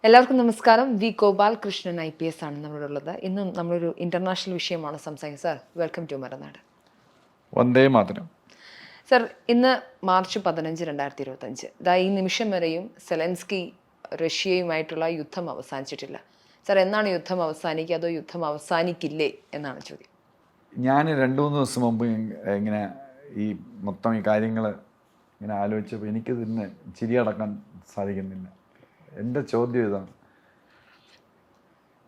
എല്ലാവർക്കും നമസ്കാരം. V Gopalakrishnan IPS ആണ് നമ്മളുള്ളത്. ഇന്നും നമ്മളൊരു ഇന്റർനാഷണൽ വിഷയമാണ് സംസാരിക്കുന്നത്. Sir, welcome to Marunadu. Vande Mataram. Sir, ഇന്ന് മാർച്ച് 15, 2025. ഈ നിമിഷം വരെയും സെലൻസ്കി റഷ്യയുമായിട്ടുള്ള യുദ്ധം അവസാനിച്ചിട്ടില്ല. സാർ, എന്നാണ് യുദ്ധം അവസാനിക്കുക, അതോ യുദ്ധം അവസാനിക്കില്ലേ എന്നാണ് ചോദ്യം. ഞാൻ 2-3 ദിവസം മുമ്പ് ഇങ്ങനെ ഈ മൊത്തം ഈ കാര്യങ്ങൾ ഇങ്ങനെ ആലോചിച്ചപ്പോൾ എനിക്കിതിന് ചിരിയടക്കാൻ സാധിക്കുന്നില്ല. എൻ്റെ ചോദ്യം ഇതാണ്,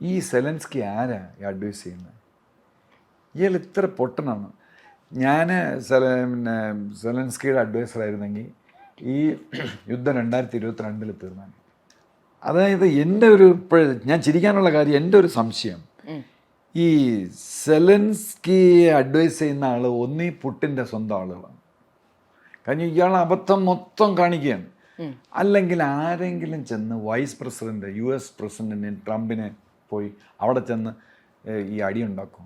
ഈ സെലൻസ്കി ആരാ ഈ അഡ്വൈസ് ചെയ്യുന്നത്? ഇയാൾ ഇത്ര പൊട്ടനാണ്. ഞാൻ സെലൻസ്കിയുടെ അഡ്വൈസറായിരുന്നെങ്കിൽ ഈ യുദ്ധം 2022 തീർന്നാണ്. അതായത് എൻ്റെ ഒരു ഞാൻ ചിരിക്കാനുള്ള കാര്യം, എൻ്റെ ഒരു സംശയം, ഈ സെലൻസ്കിയെ അഡ്വൈസ് ചെയ്യുന്ന ആൾ ഒന്നീ പുട്ടിൻ്റെ സ്വന്തം ആളുകളാണ്. കാരണം ഇയാൾ അബദ്ധം മൊത്തം കാണിക്കുകയാണ്. അല്ലെങ്കിൽ ആരെങ്കിലും ചെന്ന് വൈസ് പ്രസിഡന്റ്, US പ്രസിഡന്റിനെ ട്രംപിനെ പോയി അവിടെ ചെന്ന് ഈ അടി ഉണ്ടാക്കും.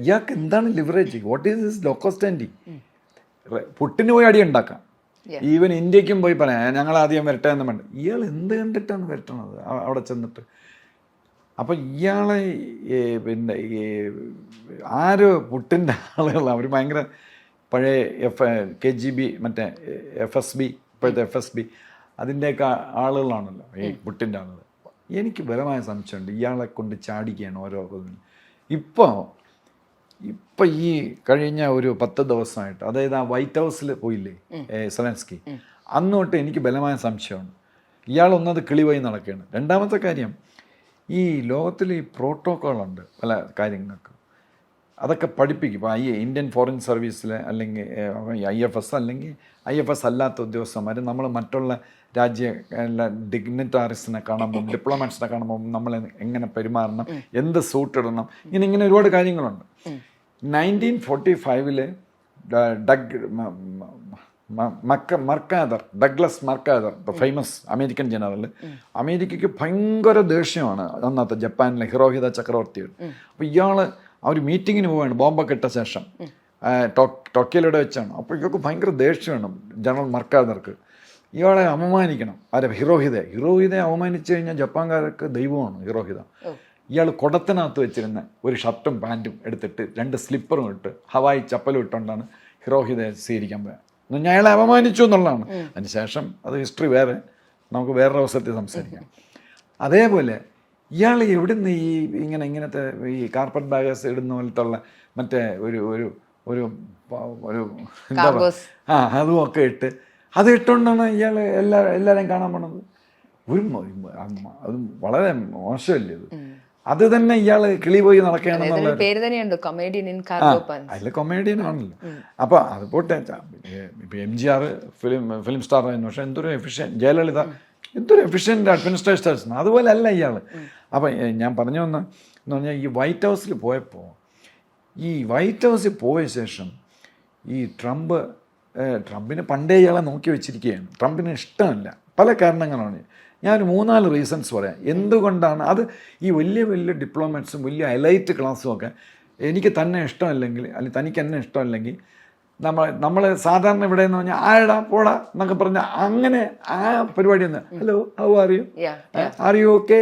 ഇയാൾക്ക് എന്താണ് ലിവറേജ്? വാട്ട് ഈസ് ദിസ് ലോക്കോസ്റ്റൻഡി? പുട്ടിന് പോയി അടി ഉണ്ടാക്കാം. ഈവൻ ഇന്ത്യക്കും പോയി പറയാം ഞങ്ങൾ ആദ്യം വരട്ടെ എന്ന് വേണ്ട. ഇയാൾ എന്ത് കണ്ടിട്ടാണ് വരട്ടണത് അവിടെ ചെന്നിട്ട്? അപ്പം ഇയാളെ പിന്നെ ആരോ പുട്ടിൻ്റെ ആളുകൾ, അവർ ഭയങ്കര പഴയ KGB, മറ്റേ FSB, ഇപ്പോഴത്തെ FSB, അതിൻ്റെയൊക്കെ ആളുകളാണല്ലോ ഈ പുട്ടിൻ്റെ ആളുകൾ. എനിക്ക് ബലമായ സംശയമുണ്ട് ഇയാളെ കൊണ്ട് ചാടിക്കുകയാണ് ഓരോ. ഇപ്പോൾ ഈ കഴിഞ്ഞ ഒരു 10 ദിവസമായിട്ട്, അതായത് ആ വൈറ്റ് ഹൗസിൽ പോയില്ലേ സെലൻസ്കി, അന്ന് തൊട്ട് എനിക്ക് ബലമായ സംശയമാണ് ഇയാളൊന്നത് കിളിവായി നടക്കുകയാണ്. രണ്ടാമത്തെ കാര്യം, ഈ ലോകത്തിൽ ഈ പ്രോട്ടോക്കോളുണ്ട് പല കാര്യങ്ങൾക്ക്, അതൊക്കെ പഠിപ്പിക്കും. ഇപ്പോൾ ഇന്ത്യൻ ഫോറിൻ സർവീസിൽ അല്ലെങ്കിൽ IFS അല്ലെങ്കിൽ IFS അല്ലാത്ത ഉദ്യോഗസ്ഥന്മാർ നമ്മൾ മറ്റുള്ള രാജ്യ ഡിഗ്നിറ്റാറിസിനെ കാണുമ്പം, ഡിപ്ലോമാറ്റ്സിനെ കാണുമ്പം നമ്മൾ എങ്ങനെ പെരുമാറണം, എന്ത് സൂട്ട് ഇടണം, ഇങ്ങനെ ഒരുപാട് കാര്യങ്ങളുണ്ട്. 1945 ഡഗ്ലസ് മർക്കാദർ, ഫേമസ് അമേരിക്കൻ ജനറൽ, അമേരിക്കയ്ക്ക് ഭയങ്കര ദേഷ്യമാണ് അന്നത്തെ ജപ്പാനിലെ ഹിരോഹിത ചക്രവർത്തിയോട്. അപ്പോൾ ഇയാൾ ആ ഒരു മീറ്റിങ്ങിന് പോവുകയാണ്, ബോംബൊക്കെ ഇട്ട ശേഷം ടോക്കിയോയിലൂടെ വെച്ചാണ്. അപ്പോൾ ഇയാൾക്ക് ഭയങ്കര ദേഷ്യമാണ് ജനറൽ മർക്കാദർക്ക്. ഇയാളെ അപമാനിക്കണം. ആരെ? ഹിരോഹിതയെ അവമാനിച്ചു കഴിഞ്ഞാൽ ജപ്പാൻകാർക്ക് ദൈവമാണ് ഹിരോഹിത. ഇയാൾ കുടത്തിനകത്ത് വെച്ചിരുന്ന ഒരു ഷർട്ടും പാൻറ്റും എടുത്തിട്ട് 2 സ്ലിപ്പറും ഇട്ട് ഹവായി ചപ്പലും ഇട്ടുകൊണ്ടാണ് ഹിരോഹിതയെ സ്വീകരിക്കാൻ പോയത്. ഞാൻ അയാളെ അപമാനിച്ചു എന്നുള്ളതാണ്. അതിനുശേഷം അത് ഹിസ്റ്ററി വേറെ, നമുക്ക് വേറൊരു അവസരത്തിൽ സംസാരിക്കാം. അതേപോലെ ഇയാൾ എവിടുന്ന് ഈ ഇങ്ങനത്തെ ഈ കാർപ്പറ്റ് ബാഗേഴ്സ് ഇടുന്ന പോലത്തുള്ള മറ്റേ ഒരു ഒരു ഒരു ഒരു എന്താ പറയുക, അതും ഒക്കെ ഇട്ട് അത് ഇട്ടുകൊണ്ടാണ് ഇയാൾ എല്ലാവരെയും കാണാൻ പോണത്. അത് വളരെ മോശമല്ലേ അത്? അത് തന്നെ ഇയാൾ കിളി പോയി നടക്കുകയാണെന്നുള്ള അതിൽ കൊമേഡിയൻ ആണല്ലോ. അപ്പോൾ അത് പോട്ടെ. ഇപ്പം MGR ഫിലിം സ്റ്റാർ ആയിരുന്നു, പക്ഷെ എന്തൊരു എഫിഷ്യൻറ്റ്, ജയലളിത എന്തൊരു എഫിഷ്യൻ്റ് അഡ്മിനിസ്ട്രേറ്റേഴ്സ്. അതുപോലെ അല്ല ഇയാൾ. അപ്പം ഞാൻ പറഞ്ഞു എന്ന് പറഞ്ഞാൽ, ഈ വൈറ്റ് ഹൗസിൽ പോയപ്പോൾ, ഈ വൈറ്റ് ഹൗസിൽ പോയ ശേഷം ഈ ട്രംപിന് പണ്ടേ ഇയാളെ നോക്കി വെച്ചിരിക്കുകയാണ്. ട്രംപിന് ഇഷ്ടമല്ല, പല കാരണങ്ങളാണ്. ഞാൻ 3-4 റീസൺസ് പറയാം എന്തുകൊണ്ടാണ് അത്. ഈ വലിയ വലിയ ഡിപ്ലോമാറ്റ്സും വലിയ എലൈറ്റ് ക്ലാസ്സും ഒക്കെ എനിക്ക് തന്നെ ഇഷ്ടമല്ലെങ്കിൽ, അല്ലെങ്കിൽ തനിക്ക് എന്നെ ഇഷ്ടമല്ലെങ്കിൽ, നമ്മൾ സാധാരണ ഇവിടെ എന്ന് പറഞ്ഞാൽ ആടാ പോടാ എന്നൊക്കെ പറഞ്ഞാൽ അങ്ങനെ ആ പരിപാടി ഒന്ന്, hello how are you okay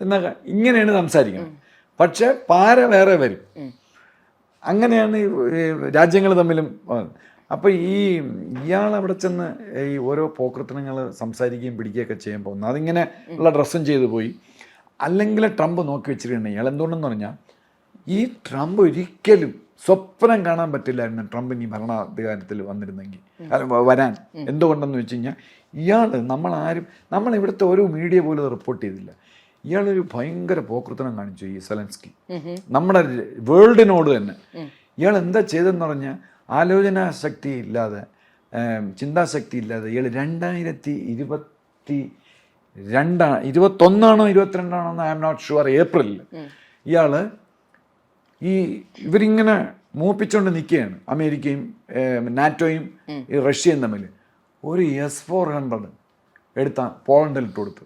എന്നൊക്കെ ഇങ്ങനെയാണ് സംസാരിക്കുന്നത്. പക്ഷെ പാര വേറെ വരും. അങ്ങനെയാണ് രാജ്യങ്ങൾ തമ്മിലും. അപ്പോൾ ഇയാൾ അവിടെ ചെന്ന് ഈ ഓരോ പോക്കൃത്തനങ്ങൾ സംസാരിക്കുകയും പിടിക്കുകയൊക്കെ ചെയ്യുമ്പോൾ അതിങ്ങനെ ഉള്ള ഡ്രസ്സും ചെയ്തു പോയി. അല്ലെങ്കിൽ ട്രംപ് നോക്കി വെച്ചിട്ടുണ്ടെങ്കിൽ ഇയാൾ എന്തുകൊണ്ടെന്ന് പറഞ്ഞാൽ, ഈ ട്രംപ് ഒരിക്കലും സ്വപ്നം കാണാൻ പറ്റില്ലായിരുന്നു ട്രംപിന് ഈ ഭരണാധികാരത്തിൽ വരാൻ. എന്തുകൊണ്ടെന്ന് വെച്ച് കഴിഞ്ഞാൽ, ഇയാൾ നമ്മളിവിടുത്തെ ഓരോ മീഡിയ പോലും റിപ്പോർട്ട് ചെയ്തില്ല. ഇയാളൊരു ഭയങ്കര പോക്കൃത്തനം കാണിച്ചു ഈ സെലൻസ്കി, നമ്മുടെ വേൾഡിനോട് തന്നെ. ഇയാൾ എന്താ ചെയ്തെന്ന് പറഞ്ഞാൽ, ആലോചനാ ശക്തി ഇല്ലാതെ, ചിന്താശക്തി ഇല്ലാതെ ഇയാൾ 2021 22 ഐ എം നോട്ട് ഷുവർ, ഏപ്രിലിൽ ഇയാൾ ഇവരിങ്ങനെ മൂപ്പിച്ചുകൊണ്ട് നിൽക്കുകയാണ്. അമേരിക്കയും നാറ്റോയും റഷ്യയും തമ്മിൽ ഒരു S-400 എടുത്താൽ പോളണ്ടിൽ ഇട്ട് കൊടുത്തു.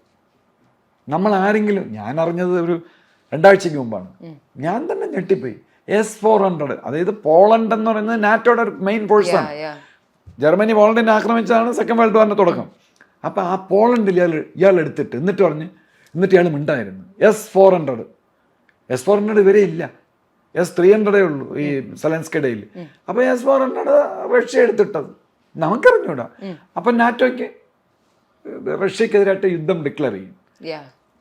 നമ്മൾ ആരെങ്കിലും, ഞാൻ അറിഞ്ഞത് ഒരു 2 ആഴ്ചയ്ക്ക് മുമ്പാണ്. ഞാൻ തന്നെ ഞെട്ടിപ്പോയി. S-400, അതായത് പോളണ്ട് എന്ന് പറയുന്നത് നാറ്റോയുടെ മെയിൻ ഫോഴ്സാണ്. ജർമ്മനി പോളണ്ടിനെ ആക്രമിച്ചാണ് സെക്കൻഡ് വേൾഡ് വാറിന്റെ തുടക്കം. അപ്പോൾ ആ പോളണ്ടിൽ ഇയാൾ എടുത്തിട്ട് എന്നിട്ട് ഇയാൾ മിണ്ടായിരുന്നു S-400 വരെ ഇല്ല, S-300 ഉള്ളൂ ഈ സെലൻസ്കിടയിൽ. അപ്പോൾ S-400 റഷ്യ എടുത്തിട്ടത് നമുക്കറിഞ്ഞൂടാ. അപ്പം നാറ്റോയ്ക്ക് റഷ്യക്കെതിരായിട്ട് യുദ്ധം ഡിക്ലെയർ ചെയ്യും.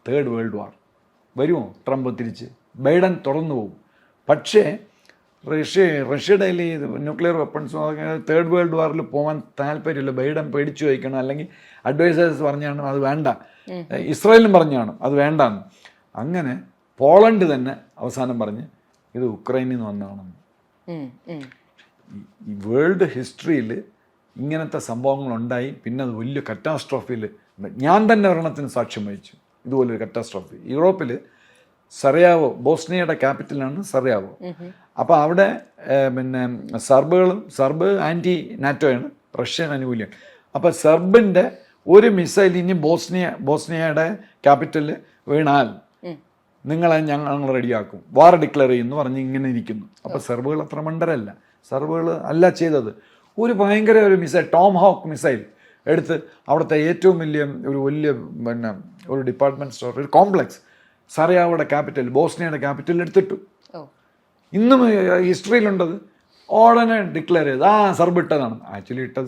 തേർഡ് വേൾഡ് വാർ വരുമോ? ട്രംപ് തിരിച്ച് ബൈഡൻ തുറന്നു പോകും. പക്ഷേ റഷ്യയുടെ ഈ ന്യൂക്ലിയർ വെപ്പൺസും തേർഡ് വേൾഡ് വാറിൽ പോകാൻ താല്പര്യമില്ല. ബൈഡൻ പേടിച്ചു വയ്ക്കണം, അല്ലെങ്കിൽ അഡ്വൈസേഴ്സ് പറഞ്ഞാണ് അത് വേണ്ട, ഇസ്രായേലും പറഞ്ഞാണ് അത് വേണ്ടാന്ന്. അങ്ങനെ പോളണ്ട് തന്നെ അവസാനം പറഞ്ഞ് ഇത് ഉക്രൈനിൽ നിന്ന് വന്നതാണെന്ന്. ഈ വേൾഡ് ഹിസ്റ്ററിയിൽ ഇങ്ങനത്തെ സംഭവങ്ങളുണ്ടായി. പിന്നെ അത് വലിയ കറ്റാസ്ട്രോഫിയിൽ ഞാൻ തന്നെ ഒരെണ്ണത്തിന് സാക്ഷ്യം വഹിച്ചു. ഇതുപോലൊരു കറ്റാസ്ട്രോഫി യൂറോപ്പിൽ സറിയാവോ, ബോസ്നിയയുടെ ക്യാപിറ്റലാണ് സറിയാവോ. അപ്പോൾ അവിടെ പിന്നെ സർബ് ആൻറ്റി നാറ്റോയാണ്, റഷ്യൻ അനുകൂലിയാണ്. അപ്പോൾ സെർബിൻ്റെ ഒരു മിസൈൽ ഇനി ബോസ്നിയയുടെ ക്യാപിറ്റലിൽ വീണാൽ ഞങ്ങൾ റെഡിയാക്കും, വാർ ഡിക്ലെയർ ചെയ്യുമെന്ന് പറഞ്ഞ് ഇങ്ങനെ ഇരിക്കുന്നു. അപ്പോൾ സെർബുകൾ അത്ര മണ്ടരല്ല, സെർബുകൾ അല്ല ചെയ്തത്. ഒരു ഭയങ്കര ഒരു മിസൈൽ, ടോം ഹോക്ക് മിസൈൽ എടുത്ത് അവിടുത്തെ ഏറ്റവും വലിയ പിന്നെ ഒരു ഡിപ്പാർട്ട്മെൻറ്റ് സ്റ്റോർ, ഒരു കോംപ്ലക്സ് സറിയാവോയുടെ ക്യാപിറ്റൽ, ബോസ്നിയയുടെ ക്യാപിറ്റലിൽ എടുത്തിട്ടു. ഇന്നും ഹിസ്റ്ററിയിലുണ്ടത്. ഉടനെ ഡിക്ലെയർ ചെയ്ത് സെർബ് ഇട്ടതാണ്. ആക്ച്വലി ഇട്ടത്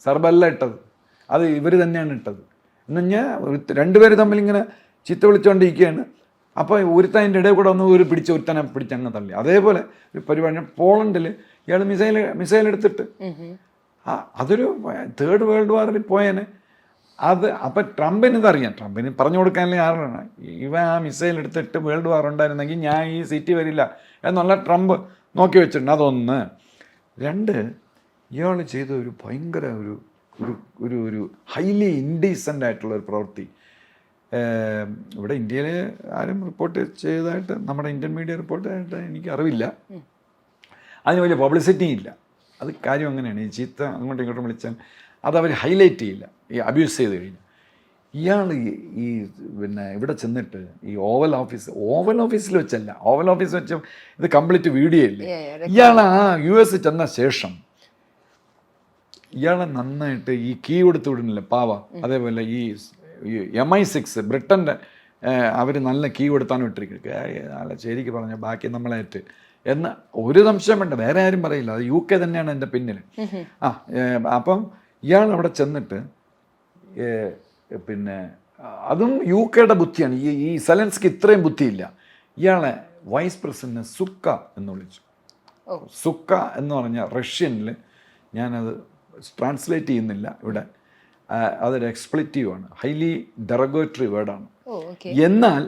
സെർബല്ല ഇട്ടത്, അത് ഇവർ തന്നെയാണ് ഇട്ടത്. എന്ന് പറഞ്ഞാൽ രണ്ടുപേര് തമ്മിൽ ഇങ്ങനെ ചീത്ത വിളിച്ചുകൊണ്ടിരിക്കുകയാണ്. അപ്പോൾ ഒരുത്തതിൻ്റെ ഇടയിൽ കൂടെ ഒന്ന് ഒരുത്തനെ പിടിച്ചങ്ങ് തള്ളി. അതേപോലെ ഒരു പരിപാടി പോളണ്ടിൽ ഇയാൾ മിസൈൽ എടുത്തിട്ട് അതൊരു തേർഡ് വേൾഡ് വാറിൽ പോയേനെ. അപ്പം ട്രംപിന് ഇതറിയാം, ട്രംപിന് പറഞ്ഞു കൊടുക്കാനുള്ള ആരാണ് ഇവൻ ആ മിസൈൽ എടുത്തിട്ട് വേൾഡ് വാർ ഉണ്ടായിരുന്നെങ്കിൽ ഞാൻ ഈ സീറ്റ് വരില്ല എന്നുള്ള ട്രംപ് നോക്കി വെച്ചിട്ടുണ്ട്. അതൊന്ന്. രണ്ട്, ഇയാൾ ചെയ്ത ഒരു ഭയങ്കര ഒരു ഹൈലി ഇൻഡീസൻ്റ് ആയിട്ടുള്ള ഒരു പ്രവൃത്തി ഇവിടെ ഇന്ത്യയിൽ ആരും റിപ്പോർട്ട് ചെയ്തതായിട്ട്, നമ്മുടെ ഇന്ത്യൻ മീഡിയ റിപ്പോർട്ട് ചെയ്തിട്ട് എനിക്ക് അറിവില്ല. അതിന് വലിയ പബ്ലിസിറ്റി ഇല്ല. അത് കാര്യം അങ്ങനെയാണ്. ഈ ചീത്ത അങ്ങോട്ടും ഇങ്ങോട്ടും വിളിച്ചാൽ അതവർ ഹൈലൈറ്റ് ചെയ്യില്ല, ഈ അബ്യൂസ് ചെയ്ത് കഴിഞ്ഞാൽ. ഇയാൾ ഈ പിന്നെ ഇവിടെ ചെന്നിട്ട് ഈ ഓവൽ ഓഫീസിൽ വെച്ചല്ല, ഓവൽ ഓഫീസ് വെച്ച് ഇത് കംപ്ലീറ്റ് വീഡിയോ ഇല്ലേ. ഇയാൾ US ചെന്ന ശേഷം ഇയാളെ നന്നായിട്ട് ഈ കീ കൊടുത്ത് വിടുന്നില്ല പാവ. അതേപോലെ ഈ MI6 ബ്രിട്ടൻ്റെ അവർ നല്ല കീ കൊടുത്താണ് വിട്ടിരിക്കുന്നത്. അല്ല ശരിക്ക് പറഞ്ഞ ബാക്കി നമ്മളായിട്ട് എന്ന് ഒരു സംശയം വേണ്ട, വേറെ ആരും പറയില്ല. അത് UK തന്നെയാണ് എൻ്റെ പിന്നിൽ. അപ്പം ഇയാൾ അവിടെ ചെന്നിട്ട് പിന്നെ അതും UKയുടെ ബുദ്ധിയാണ്. ഈ സെലൻസ്കി ഇത്രയും ബുദ്ധിയില്ല. ഇയാളെ വൈസ് പ്രസിഡന്റ് സുക്ക എന്ന് വിളിച്ചു. സുക്ക എന്ന് പറഞ്ഞാൽ റഷ്യനിൽ, ഞാനത് ട്രാൻസ്ലേറ്റ് ചെയ്യുന്നില്ല ഇവിടെ, അതൊരു എക്സ്പ്ലിറ്റീവാണ്, ഹൈലി ഡെറഗേറ്ററി വേർഡാണ്. എന്നാൽ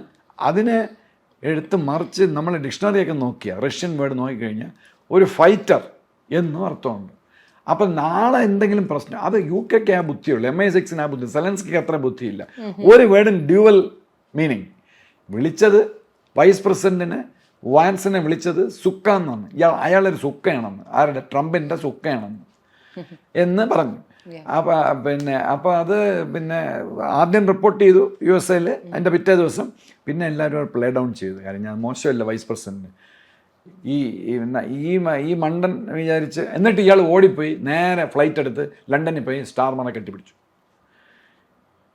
അതിനെ എടുത്ത് മറിച്ച് നമ്മൾ ഡിക്ഷണറിയൊക്കെ നോക്കിയാൽ റഷ്യൻ വേർഡ് നോക്കിക്കഴിഞ്ഞാൽ ഒരു ഫൈറ്റർ എന്നും അർത്ഥമുണ്ട്. അപ്പം നാളെ എന്തെങ്കിലും പ്രശ്നം, അത് UK ആ ബുദ്ധിയുള്ളൂ, MI6 ആ ബുദ്ധി, സെലൻസ്കിക്ക് അത്ര ബുദ്ധിയില്ല. ഒരു വേർഡിന് ഡ്യുവൽ മീനിങ്. വിളിച്ചത് വൈസ് പ്രസിഡന്റിനെ, വാൻസിനെ വിളിച്ചത് സുക്ക എന്നാണ്. അയാളൊരു സുക്കയാണെന്ന്, ആരുടെ? ട്രംപിൻ്റെ സുക്കയാണെന്ന് എന്ന് പറഞ്ഞു. അപ്പോൾ അത് ആദ്യം റിപ്പോർട്ട് ചെയ്തു USA-ൽ. അതിൻ്റെ പിറ്റേ ദിവസം പിന്നെ എല്ലാവരും പ്ലേ ഡൗൺ ചെയ്തു. കാര്യം ഞാൻ മോശമല്ല വൈസ് പ്രസിഡന്റ്, ഈ മണ്ടൻ വിചാരിച്ച്. എന്നിട്ട് ഇയാൾ ഓടിപ്പോയി നേരെ ഫ്ലൈറ്റ് എടുത്ത് ലണ്ടനിൽ പോയി സ്റ്റാർമറെ കെട്ടിപ്പിടിച്ചു.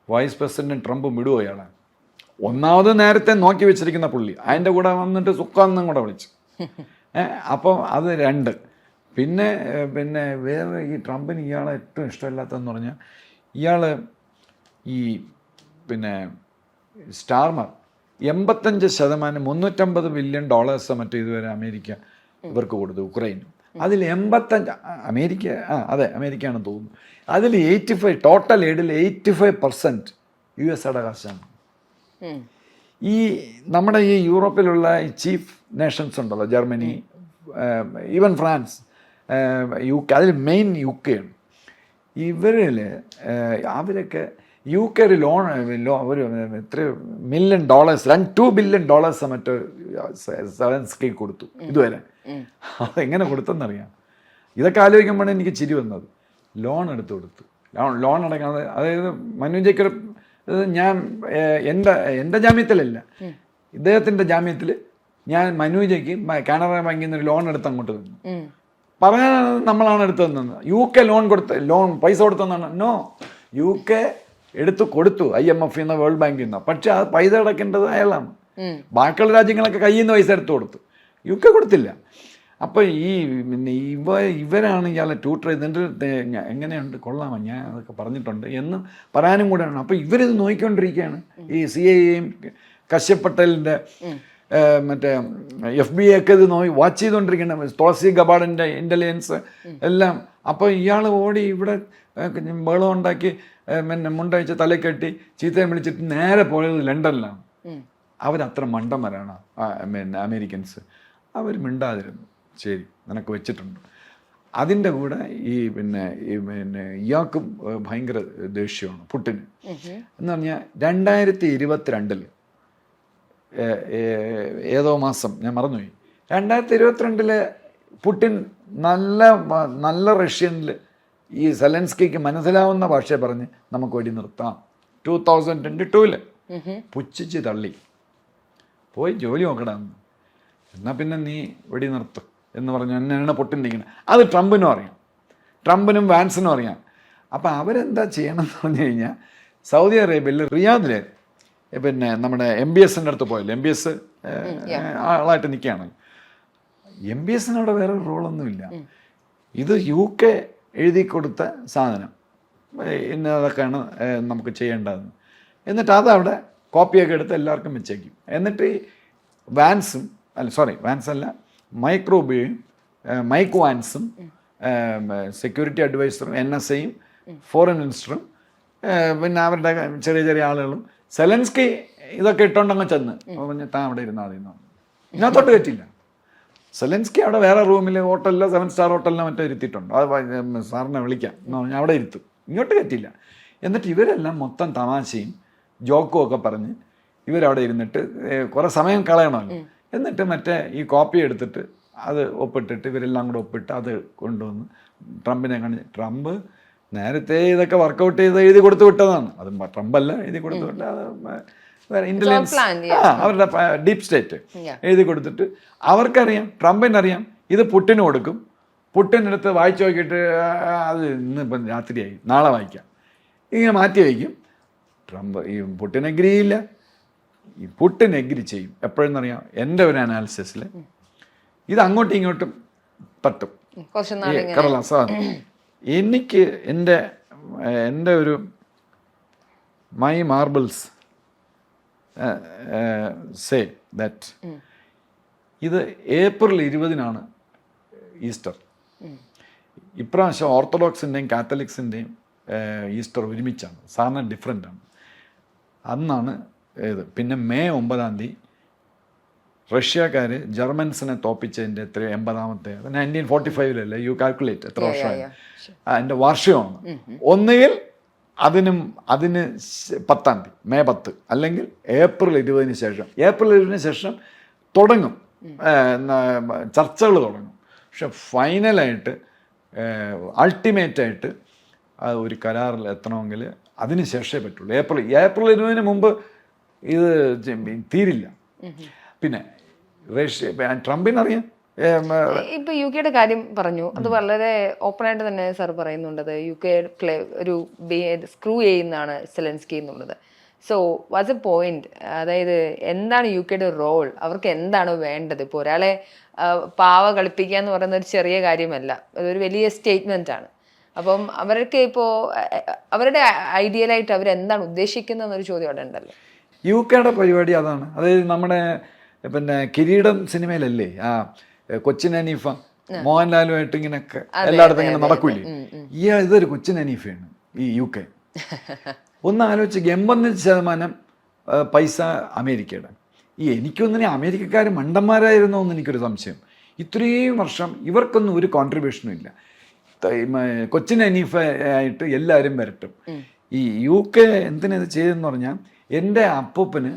വൈസ് പ്രസിഡന്റ് ട്രംപ് വിടുവോ ഇയാളെ? ഒന്നാമത് നേരത്തെ നോക്കി വെച്ചിരിക്കുന്ന പുള്ളി, അതിൻ്റെ കൂടെ വന്നിട്ട് സുക്കാന്നും കൂടെ വിളിച്ചു. അപ്പോൾ അത് രണ്ട്. പിന്നെ വേറെ ഈ ട്രംപിന് ഇയാളെ ഏറ്റവും ഇഷ്ടമില്ലാത്തതെന്ന് പറഞ്ഞാൽ ഇയാൾ ഈ സ്റ്റാർമർ 85% $350 ബില്യൺ മറ്റോ ഇതുവരെ അമേരിക്ക ഇവർക്ക് കൊടുത്തു ഉക്രൈന്. അതിൽ 85 അമേരിക്കയാണെന്ന് തോന്നുന്നു. അതിൽ 85 ടോട്ടൽ എയ്ഡിൽ 85% USA-യുടെ കാശാണ്. ഈ നമ്മുടെ ഈ യൂറോപ്പിലുള്ള ഈ ചീഫ് നേഷൻസ് ഉണ്ടല്ലോ, ജർമ്മനി, ഈവൻ ഫ്രാൻസ്, UK, അതിൽ മെയിൻ UK-യാണ്. ഇവരിൽ അവരൊക്കെ UK ഒരു ഒരു എത്ര $1 മില്യൺ, $2 ബില്യൺ മറ്റോ സെലൻസ്കി കൊടുത്തു ഇതുവരെ. അതെങ്ങനെ കൊടുത്തെന്നറിയാം. ഇതൊക്കെ ആലോചിക്കുമ്പോഴാണ് എനിക്ക് ചിരി വന്നത്. ലോൺ എടുത്ത് കൊടുത്തു, ലോൺ അടയ്ക്കാതെ. അതായത് മനുജയ്ക്കൊരു, ഞാൻ എൻ്റെ ജാമ്യത്തിലല്ല, ഇദ്ദേഹത്തിൻ്റെ ജാമ്യത്തിൽ ഞാൻ മനുജയ്ക്ക് കാനറ ബാങ്കിൽ നിന്ന് ഒരു ലോൺ എടുത്ത് അങ്ങോട്ട് തന്നു. പറയാൻ നമ്മളാണ് എടുത്തു തന്നത്. UK ലോൺ പൈസ കൊടുത്തെന്നാണ്. നോ, UK എടുത്തു കൊടുത്തു IMF ന്ന് വേൾഡ് ബാങ്കിൽ നിന്ന്. പക്ഷെ ആ പൈസ അടയ്ക്കേണ്ടത് അയാളാണ്. ബാക്കിയുള്ള രാജ്യങ്ങളൊക്കെ കയ്യിൽ നിന്ന് പൈസ എടുത്തു കൊടുത്തു, UK കൊടുത്തില്ല. അപ്പോൾ ഇവരാണ് ഇയാളെ ട്യൂട്ടർ ചെയ്തിട്ട് എങ്ങനെയുണ്ട് കൊള്ളാമോ ഞാൻ അതൊക്കെ പറഞ്ഞിട്ടുണ്ട് എന്ന് പറയാനും കൂടെയാണ്. അപ്പോൾ ഇവരിത് നോക്കിക്കൊണ്ടിരിക്കുകയാണ്. ഈ CIAയും കശ്യപ് പട്ടേലിൻ്റെ മറ്റേ FBI ഒക്കെ ഇത് വാച്ച് ചെയ്തുകൊണ്ടിരിക്കുകയാണ്, തുളസി ഗബാർഡിൻ്റെ ഇൻ്റലിജൻസ് എല്ലാം. അപ്പോൾ ഇയാൾ ഓടി ഇവിടെ ബഹളം ഉണ്ടാക്കി പിന്നെ മുണ്ടഴിച്ച് തലക്കെട്ടി ചീത്തയും വിളിച്ചിട്ട് നേരെ പോയത് ലണ്ടനിലാണ്. അവരത്ര മണ്ടന്മാരാണ് പിന്നെ അമേരിക്കൻസ്. അവർ മിണ്ടാതിരുന്നു, ശരി നിനക്ക് വെച്ചിട്ടുണ്ട്. അതിൻ്റെ കൂടെ പിന്നെ ഇയാൾക്കും ഭയങ്കര ദേഷ്യമാണ് പുട്ടിന്. എന്ന് പറഞ്ഞാൽ 2022 ഏതോ മാസം ഞാൻ മറന്നുപോയി, 2022 പുട്ടിൻ നല്ല റഷ്യനിൽ ഈ സെലൻസ്കിക്ക് മനസ്സിലാവുന്ന ഭാഷ പറഞ്ഞ് നമുക്ക് വെടി നിർത്താം 2022 പുച്ഛിച്ച് തള്ളി. പോയി ജോലി നോക്കടാന്ന്, എന്നാൽ പിന്നെ നീ വെടി നിർത്തും എന്ന് പറഞ്ഞു എന്നെയാണ് പൊട്ടിണ്ടിരിക്കുന്നത്. അത് ട്രംപിനും അറിയാം, ട്രംപിനും വാൻസിനും അറിയാം. അപ്പം അവരെന്താ ചെയ്യണമെന്ന് പറഞ്ഞു കഴിഞ്ഞാൽ സൗദി അറേബ്യയിൽ റിയാദിൽ പിന്നെ നമ്മുടെ MBSൻ്റെ അടുത്ത് പോയല്ലോ, MBS ആളായിട്ട് നിൽക്കുകയാണ്. MBSന് അവിടെ വേറെ റോളൊന്നുമില്ല. ഇത് UK എഴുതി കൊടുത്ത സാധനം ഇന്നതൊക്കെയാണ് നമുക്ക് ചെയ്യേണ്ടതെന്ന്. എന്നിട്ട് അതവിടെ കോപ്പിയൊക്കെ എടുത്ത് എല്ലാവർക്കും വെച്ചേക്കും. എന്നിട്ട് വാൻസും വാൻസല്ല മൈക്ക് റൂബിയോയും മൈക്ക് വാൻസും സെക്യൂരിറ്റി അഡ്വൈസറും NSAയും ഫോറിൻ മിനിസ്റ്ററും പിന്നെ അവരുടെ ചെറിയ ചെറിയ ആളുകളും സെലൻസ്കി ഇതൊക്കെ ഇട്ടുകൊണ്ടങ്ങ് ചെന്ന് താൻ അവിടെ ഇരുന്നാൽ മതി എന്ന് പറഞ്ഞു. ഇതിനകത്തോട്ട് പറ്റില്ല. സെലൻസ്കി അവിടെ വേറെ റൂമിൽ ഹോട്ടലിലോ 7 സ്റ്റാർ ഹോട്ടലിലോ മറ്റോ ഇരുത്തിയിട്ടുണ്ട്. അത് സാറിനെ വിളിക്കാം എന്ന് പറഞ്ഞാൽ അവിടെ ഇരുത്തും, ഇങ്ങോട്ട് പറ്റില്ല. എന്നിട്ട് ഇവരെല്ലാം മൊത്തം തമാശയും ജോക്കും ഒക്കെ പറഞ്ഞ് ഇവരവിടെ ഇരുന്നിട്ട് കുറേ സമയം കളയണമല്ലോ. എന്നിട്ട് മറ്റേ ഈ കോപ്പി എടുത്തിട്ട് അത് ഒപ്പിട്ടിട്ട് ഇവരെല്ലാം കൂടെ ഒപ്പിട്ട് അത് കൊണ്ടുവന്ന് ട്രംപിനെ കാണിച്ച്, ട്രംപ് നേരത്തെ ഇതൊക്കെ വർക്കൗട്ട് ചെയ്ത് എഴുതി കൊടുത്തു വിട്ടതാണ്. അത് ട്രംപല്ല എഴുതി കൊടുത്തു വിട്ട, ഇന്റലിജൻസ് അവരുടെ ഡീപ് സ്റ്റേറ്റ് എഴുതി കൊടുത്തിട്ട് അവർക്കറിയാം, ട്രംപിനറിയാം ഇത് പുട്ടിന് കൊടുക്കും. പുട്ടിനെടുത്ത് വായിച്ചു നോക്കിയിട്ട് അത് ഇന്നിപ്പം രാത്രിയായി നാളെ വായിക്കാം, ഇങ്ങനെ മാറ്റി വയ്ക്കും. ട്രംപ് ഈ പുട്ടിൻ എഗ്രി ചെയ്യില്ല, ഈ പുട്ടിൻ എഗ്രി ചെയ്യും. എപ്പോഴെന്നറിയാം, എൻ്റെ ഒരു അനാലിസിസിൽ ഇത് അങ്ങോട്ടും ഇങ്ങോട്ടും തട്ടും കടലാസ്. എനിക്ക് എൻ്റെ ഒരു മൈ മാർബിൾസ് സേ ദാറ്റ് ഇത് ഏപ്രിൽ 20 ഈസ്റ്റർ. ഇപ്രാവശ്യം ഓർത്തഡോക്സിൻ്റെയും കാത്തലിക്സിൻ്റെയും ഈസ്റ്റർ ഒരുമിച്ചാണ്, സാധാരണ ഡിഫറെൻ്റാണ്. അന്നാണ് ഇത്. പിന്നെ മെയ് 9 റഷ്യക്കാർ ജർമ്മൻസിനെ തോപ്പിച്ചതിൻ്റെ 80ാമത്തെ 1945 യു കാൽക്കുലേറ്റ് എത്ര വർഷമായി, അതിൻ്റെ വാർഷികമാണ്. ഒന്നുകിൽ അതിന് 10 മെയ് 10 അല്ലെങ്കിൽ ഏപ്രിൽ 20 ശേഷം. ഏപ്രിൽ 20 ശേഷം തുടങ്ങും ചർച്ചകൾ തുടങ്ങും. പക്ഷെ ഫൈനലായിട്ട് അൾട്ടിമേറ്റായിട്ട് ഒരു കരാറിൽ എത്തണമെങ്കിൽ അതിന് ശേഷമേ പറ്റുള്ളൂ. ഏപ്രിൽ 20 മുമ്പ് ഇത് തീരില്ല. പിന്നെ ട്രംപിനറിയാം. ഇപ്പൊ UK കാര്യം പറഞ്ഞു, അത് വളരെ ഓപ്പണായിട്ട് തന്നെ സാർ പറയുന്നുണ്ടത്. UK ഒരു സ്ക്രൂ ചെയ്യുന്നതാണ് സെലൻസ്കി എന്നുള്ളത്. സോ വാട്സ് എ പോയിന്റ്, അതായത് എന്താണ് UK റോൾ, അവർക്ക് എന്താണ് വേണ്ടത്? ഇപ്പോൾ ഒരാളെ പാവ കളിപ്പിക്കുക എന്ന് പറയുന്ന ഒരു ചെറിയ കാര്യമല്ല, അതൊരു വലിയ സ്റ്റേറ്റ്മെന്റ് ആണ്. അപ്പം അവർക്ക് ഇപ്പോൾ അവരുടെ ഐഡിയലായിട്ട് അവരെന്താണ് ഉദ്ദേശിക്കുന്നതെന്നൊരു ചോദ്യം അവിടെ ഉണ്ടല്ലോ. UK പരിപാടി അതാണ്. അതായത് നമ്മുടെ പിന്നെ കിരീടം സിനിമയിലല്ലേ ആ കൊച്ചിൻ ഹനീഫ മോഹൻലാലുമായിട്ട് ഇങ്ങനെയൊക്കെ എല്ലായിടത്തും ഇങ്ങനെ നടക്കൂലേ, ഇതൊരു കൊച്ചിൻ ഹനീഫയാണ് ഈ UK. ഒന്ന് ആലോചിച്ച് 80% പൈസ അമേരിക്കയുടെ. എനിക്കൊന്നിനെ അമേരിക്കക്കാർ മണ്ടന്മാരായിരുന്നോ എന്ന് എനിക്കൊരു സംശയം. ഇത്രയും വർഷം ഇവർക്കൊന്നും ഒരു കോൺട്രിബ്യൂഷനും ഇല്ല. കൊച്ചിൻ ഹനീഫ ആയിട്ട് എല്ലാവരും വരട്ടും. ഈ UK എന്തിനത് ചെയ്തെന്ന് പറഞ്ഞാൽ, എൻ്റെ അപ്പൂപ്പന്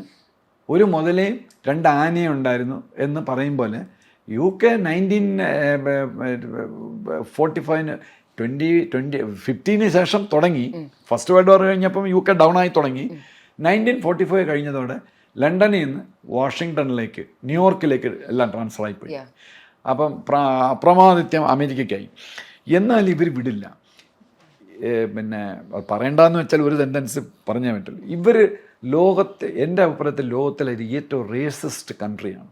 ഒരു മുതലേ 2 ആനയും ഉണ്ടായിരുന്നു എന്ന് പറയും പോലെ UK 1945 2015 ശേഷം തുടങ്ങി. ഫസ്റ്റ് വേൾഡ് വാർ കഴിഞ്ഞപ്പം UK ഡൗൺ ആയി തുടങ്ങി. 1945 കഴിഞ്ഞതോടെ ലണ്ടനിൽ നിന്ന് വാഷിങ്ടണിലേക്ക് ന്യൂയോർക്കിലേക്ക് എല്ലാം ട്രാൻസ്ഫർ ആയിപ്പോയി. അപ്പം അപ്രമാദിത്യം അമേരിക്കയ്ക്കായി. എന്നാൽ ഇവർ വിടില്ല. പിന്നെ പറയണ്ടെന്ന് വെച്ചാൽ ഒരു സെൻറ്റൻസ് പറഞ്ഞാൽ പറ്റില്ല. ഇവർ ലോകത്തെ, എൻ്റെ അഭിപ്രായത്തിൽ ലോകത്തിലെ ഏറ്റവും റേസിസ്റ്റ് കൺട്രിയാണ്